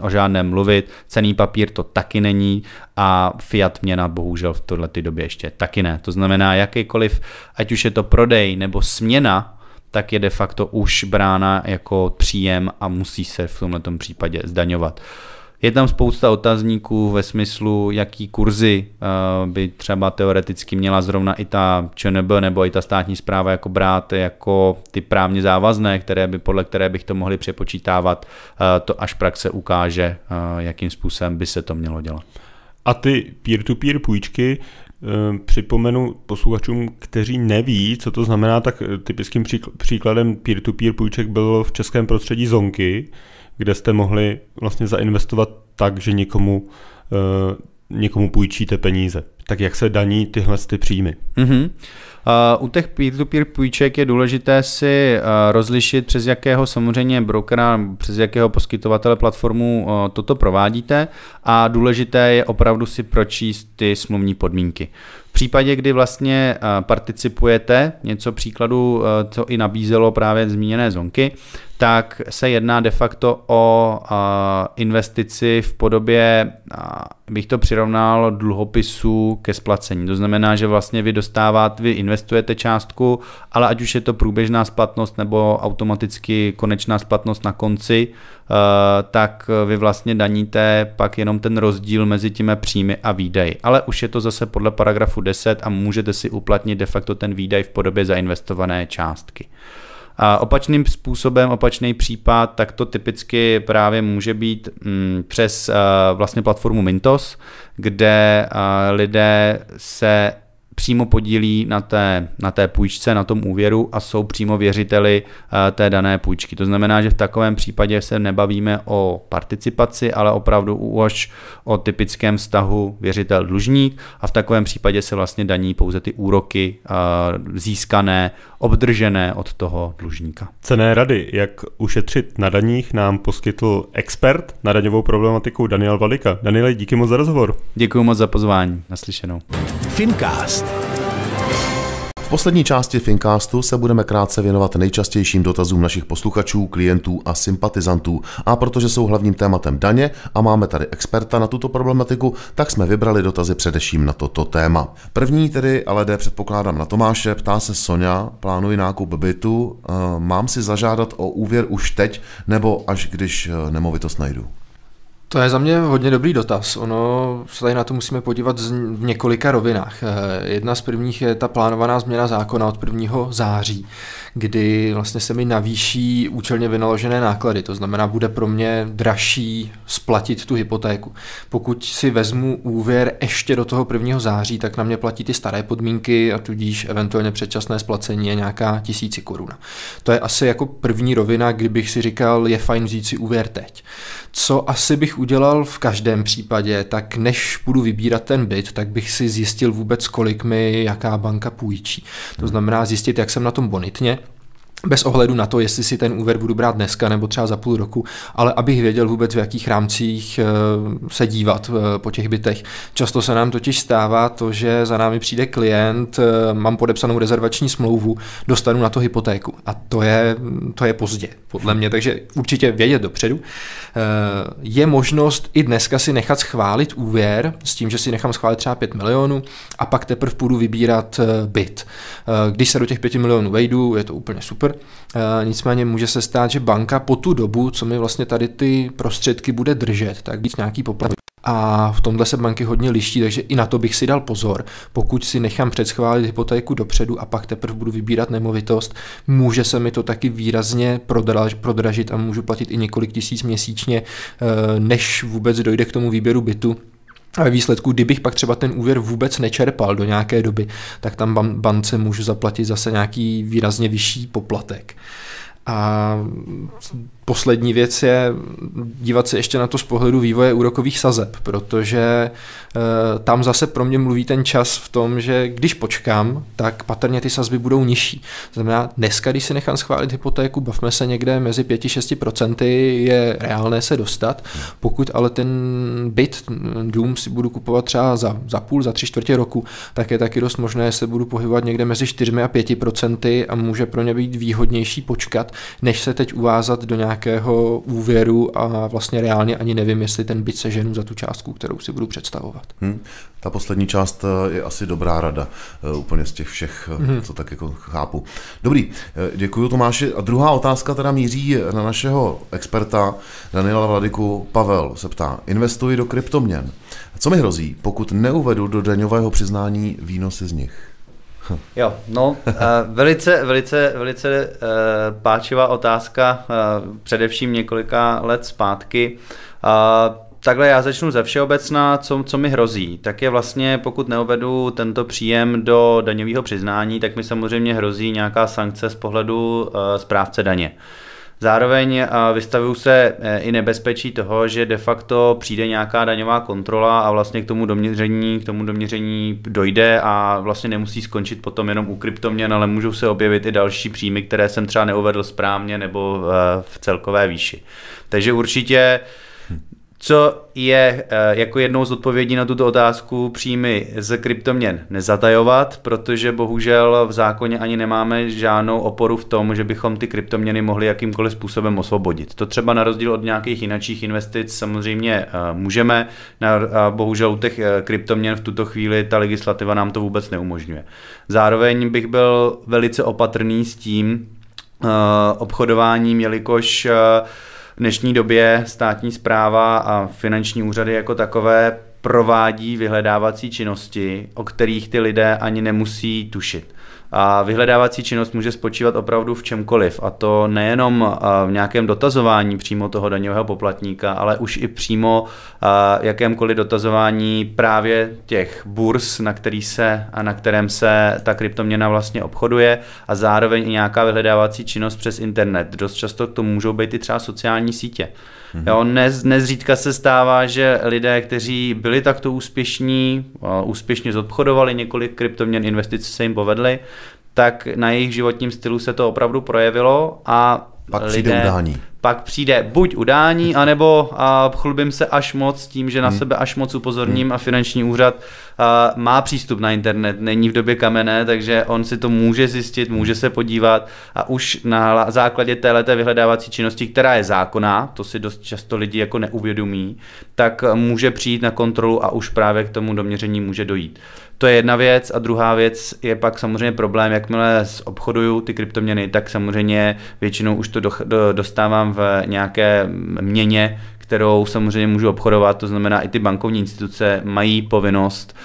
o žádném mluvit. Cenný papír to taky není a fiat měna bohužel v této době ještě taky ne. To znamená jakýkoliv, ať už je to prodej nebo směna, tak je de facto už brána jako příjem a musí se v tomto případě zdaňovat. Je tam spousta otazníků ve smyslu, jaký kurzy by třeba teoreticky měla zrovna i ta ČNB nebo i ta státní správa jako brát jako ty právně závazné, podle které bych to mohli přepočítávat, to až praxe ukáže, jakým způsobem by se to mělo dělat. A ty peer-to-peer půjčky, připomenu posluchačům, kteří neví, co to znamená, tak typickým příkladem peer-to-peer půjček bylo v českém prostředí zonky, kde jste mohli vlastně zainvestovat tak, že někomu někomu půjčíte peníze. Tak jak se daní tyhle ty příjmy? U těch peer-to-peer půjček je důležité si rozlišit, přes jakého samozřejmě brokera, přes jakého poskytovatele platformu toto provádíte, a důležité je opravdu si pročíst ty smluvní podmínky. V případě, kdy vlastně participujete, něco příkladu, co i nabízelo právě zmíněné Zonky, tak se jedná de facto o investici v podobě, bych to přirovnal, dluhopisů ke splacení. To znamená, že vlastně vy investujete částku, ale ať už je to průběžná splatnost nebo automaticky konečná splatnost na konci, tak vy vlastně daníte pak jenom ten rozdíl mezi těmi příjmy a výdaji. Ale už je to zase podle paragrafu 10 a můžete si uplatnit de facto ten výdaj v podobě zainvestované částky. A opačným způsobem, opačný případ, tak to typicky právě může být přes vlastně platformu Mintos, kde lidé se přímo podílí na té půjčce, na tom úvěru a jsou přímo věřiteli té dané půjčky. To znamená, že v takovém případě se nebavíme o participaci, ale opravdu už o typickém vztahu věřitel-dlužník, a v takovém případě se vlastně daní pouze ty úroky získané, obdržené od toho dlužníka. Cenné rady, jak ušetřit na daních, nám poskytl expert na daňovou problematiku Daniel Valika. Daniele, díky moc za rozhovor. Děkuji moc za pozvání. Naslyšenou. Fincast. V poslední části Fincastu se budeme krátce věnovat nejčastějším dotazům našich posluchačů, klientů a sympatizantů. A protože jsou hlavním tématem daně a máme tady experta na tuto problematiku, tak jsme vybrali dotazy především na toto téma. První tedy ale jde, předpokládám, na Tomáše. Ptá se Sonja: plánuji nákup bytu, mám si zažádat o úvěr už teď nebo až když nemovitost najdu? To je za mě hodně dobrý dotaz. Ono se tady na to musíme podívat v několika rovinách. Jedna z prvních je ta plánovaná změna zákona od 1. září, kdy vlastně se mi navýší účelně vynaložené náklady. To znamená, bude pro mě dražší splatit tu hypotéku. Pokud si vezmu úvěr ještě do toho 1. září, tak na mě platí ty staré podmínky a tudíž eventuálně předčasné splacení je nějaká 1000 korun. To je asi jako první rovina, kdybych si říkal, je fajn vzít si úvěr teď. Co asi bych udělal v každém případě, tak než budu vybírat ten byt, tak bych si zjistil vůbec, kolik mi jaká banka půjčí. To znamená zjistit, jak jsem na tom bonitně, bez ohledu na to, jestli si ten úvěr budu brát dneska nebo třeba za půl roku, ale abych věděl vůbec, v jakých rámcích se dívat po těch bytech. Často se nám totiž stává to, že za námi přijde klient, mám podepsanou rezervační smlouvu, dostanu na to hypotéku a to je pozdě, podle mě, takže určitě vědět dopředu. Je možnost i dneska si nechat schválit úvěr s tím, že si nechám schválit třeba 5 milionů a pak teprve půjdu vybírat byt. Když se do těch 5 milionů vejdu, je to úplně super. Nicméně může se stát, že banka po tu dobu, co mi vlastně tady ty prostředky bude držet, tak víc nějaký poplatek. A v tomhle se banky hodně liší, takže i na to bych si dal pozor. Pokud si nechám předschválit hypotéku dopředu a pak teprve budu vybírat nemovitost, může se mi to taky výrazně prodražit a můžu platit i několik tisíc měsíčně, než vůbec dojde k tomu výběru bytu. A ve výsledku, kdybych pak třeba ten úvěr vůbec nečerpal do nějaké doby, tak tam bance můžu zaplatit zase nějaký výrazně vyšší poplatek. A poslední věc je dívat se ještě na to z pohledu vývoje úrokových sazeb, protože tam zase pro mě mluví ten čas v tom, že když počkám, tak patrně ty sazby budou nižší. Znamená, dneska, když si nechám schválit hypotéku, bavme se někde mezi 5-6%, je reálné se dostat. Pokud ale ten byt, dům si budu kupovat třeba za půl, za 3/4 roku, tak je taky dost možné, že se budu pohybovat někde mezi 4 a 5% a může pro ně být výhodnější počkat, než se teď uvázat do nějakého úvěru a vlastně reálně ani nevím, jestli ten byt seženu za tu částku, kterou si budu představovat. Ta poslední část je asi dobrá rada, úplně z těch všech, co tak jako chápu. Dobrý, děkuji Tomáši. A druhá otázka teda míří na našeho experta Daniela Vladiku. Pavel se ptá: investuji do kryptoměn. Co mi hrozí, pokud neuvedu do daňového přiznání výnosy z nich? Jo, no, velice páčivá otázka, především několika let zpátky. Takhle já začnu ze všeobecna, co mi hrozí. Tak je vlastně, pokud neuvedu tento příjem do daňového přiznání, tak mi samozřejmě hrozí nějaká sankce z pohledu správce daně. Zároveň vystavují se i nebezpečí toho, že de facto přijde nějaká daňová kontrola a vlastně k tomu doměření dojde a vlastně nemusí skončit potom jenom u kryptoměn, ale můžou se objevit i další příjmy, které jsem třeba neuvedl správně nebo v celkové výši. Takže určitě co je jako jednou z odpovědí na tuto otázku, příjmy z kryptoměn nezatajovat, protože bohužel v zákoně ani nemáme žádnou oporu v tom, že bychom ty kryptoměny mohli jakýmkoliv způsobem osvobodit. To třeba na rozdíl od nějakých jiných investic samozřejmě můžeme, bohužel u těch kryptoměn v tuto chvíli ta legislativa nám to vůbec neumožňuje. Zároveň bych byl velice opatrný s tím obchodováním, jelikož v dnešní době státní správa a finanční úřady jako takové provádí vyhledávací činnosti, o kterých ty lidé ani nemusí tušit. A vyhledávací činnost může spočívat opravdu v čemkoliv, a to nejenom v nějakém dotazování přímo toho daňového poplatníka, ale už i přímo jakémkoliv dotazování právě těch burz, na kterém se ta kryptoměna vlastně obchoduje, a zároveň i nějaká vyhledávací činnost přes internet. Dost často k tomu můžou být i třeba sociální sítě. Jo, nezřídka se stává, že lidé, kteří byli takto úspěšně zobchodovali několik kryptoměn, investice se jim povedly, tak na jejich životním stylu se to opravdu projevilo a pak přijde buď udání, anebo chlubím se až moc tím, že na sebe až moc upozorním a finanční úřad má přístup na internet, není v době kamenné, takže on si to může zjistit, může se podívat a už na základě téhleté vyhledávací činnosti, která je zákonná, to si dost často lidi jako neuvědomí, tak může přijít na kontrolu a už právě k tomu doměření může dojít. To je jedna věc a druhá věc je pak samozřejmě problém, jakmile obchoduju ty kryptoměny, tak samozřejmě většinou už to dostávám v nějaké měně, kterou samozřejmě můžu obchodovat, to znamená i ty bankovní instituce mají povinnost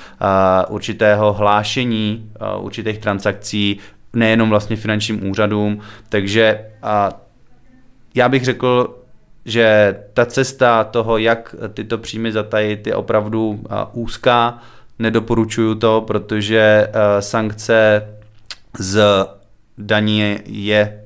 určitého hlášení určitých transakcí nejenom vlastně finančním úřadům, takže já bych řekl, že ta cesta toho, jak tyto příjmy zatajit, je opravdu úzká. Nedoporučuju to, protože sankce z daní je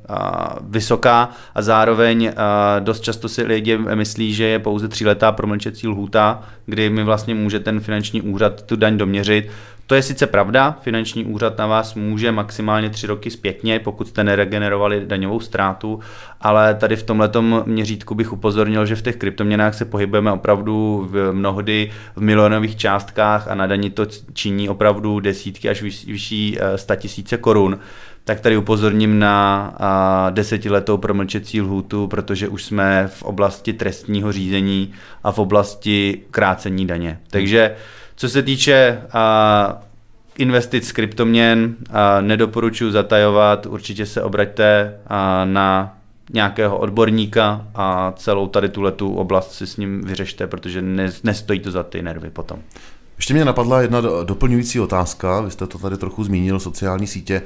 vysoká a zároveň dost často si lidi myslí, že je pouze 3letá promlčecí lhůta, kdy mi vlastně může ten finanční úřad tu daň doměřit. To je sice pravda, finanční úřad na vás může maximálně 3 roky zpětně, pokud jste neregenerovali daňovou ztrátu, ale tady v tomhletom měřítku bych upozornil, že v těch kryptoměnách se pohybujeme opravdu mnohdy v milionových částkách a na dani to činí opravdu desítky až vyšší 100 000 korun. Tak tady upozorním na 10letou promlčecí lhůtu, protože už jsme v oblasti trestního řízení a v oblasti krácení daně. Takže co se týče investic z kryptoměn, nedoporučuji zatajovat, určitě se obraťte na nějakého odborníka a celou tady tuhletu oblast si s ním vyřešte, protože nestojí to za ty nervy potom. Ještě mě napadla jedna doplňující otázka, vy jste to tady trochu zmínil, sociální sítě,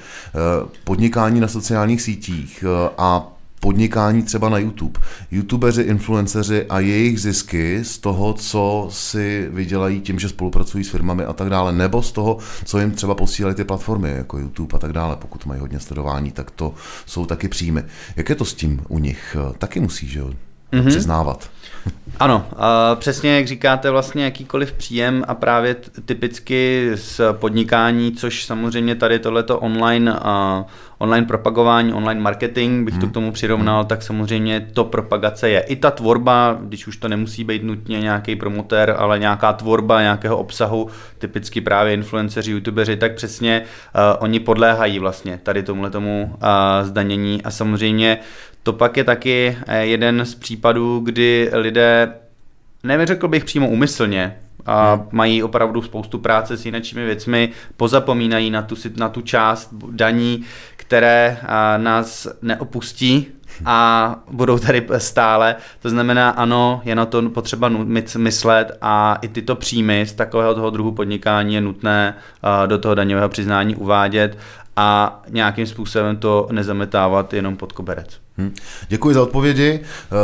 podnikání na sociálních sítích a podnikání třeba na YouTube. YouTubeři, influenceři a jejich zisky z toho, co si vydělají tím, že spolupracují s firmami a tak dále, nebo z toho, co jim třeba posílají ty platformy, jako YouTube a tak dále, pokud mají hodně sledování, tak to jsou taky příjmy. Jak je to s tím u nich? Taky musí, že jo? Přiznávat. Ano, přesně jak říkáte, vlastně jakýkoliv příjem a právě typicky z podnikání, což samozřejmě tady tohleto online propagování, online marketing, bych to k tomu přirovnal, tak samozřejmě to propagace je. I ta tvorba, když už to nemusí být nutně nějaký promotér, ale nějaká tvorba nějakého obsahu, typicky právě influenceři, youtubeři, tak přesně oni podléhají vlastně tady tomuhletomu zdanění a samozřejmě to pak je taky jeden z případů, kdy lidé, neřekl bych přímo úmyslně, mají opravdu spoustu práce s jinými věcmi, pozapomínají na tu část daní, které nás neopustí a budou tady stále. To znamená, ano, je na to potřeba myslet a i tyto příjmy z takového toho druhu podnikání je nutné do toho daňového přiznání uvádět a nějakým způsobem to nezametávat jenom pod koberec. Děkuji za odpovědi.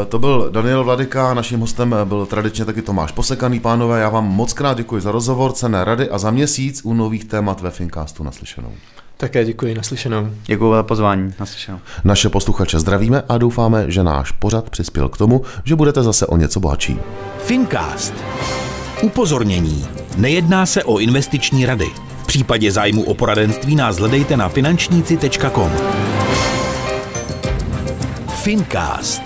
To byl Daniel Vladyka, naším hostem byl tradičně taky Tomáš Posekaný. Pánové, já vám moc krát děkuji za rozhovor, cenné rady a za měsíc u nových témat ve Fincastu naslyšenou. Také děkuji, naslyšenou. Děkuji za pozvání, naslyšenou. Naše posluchače zdravíme a doufáme, že náš pořad přispěl k tomu, že budete zase o něco bohatší. Fincast. Upozornění. Nejedná se o investiční rady. V případě zájmu o poradenství nás hledejte na finančníci.com. Fincast.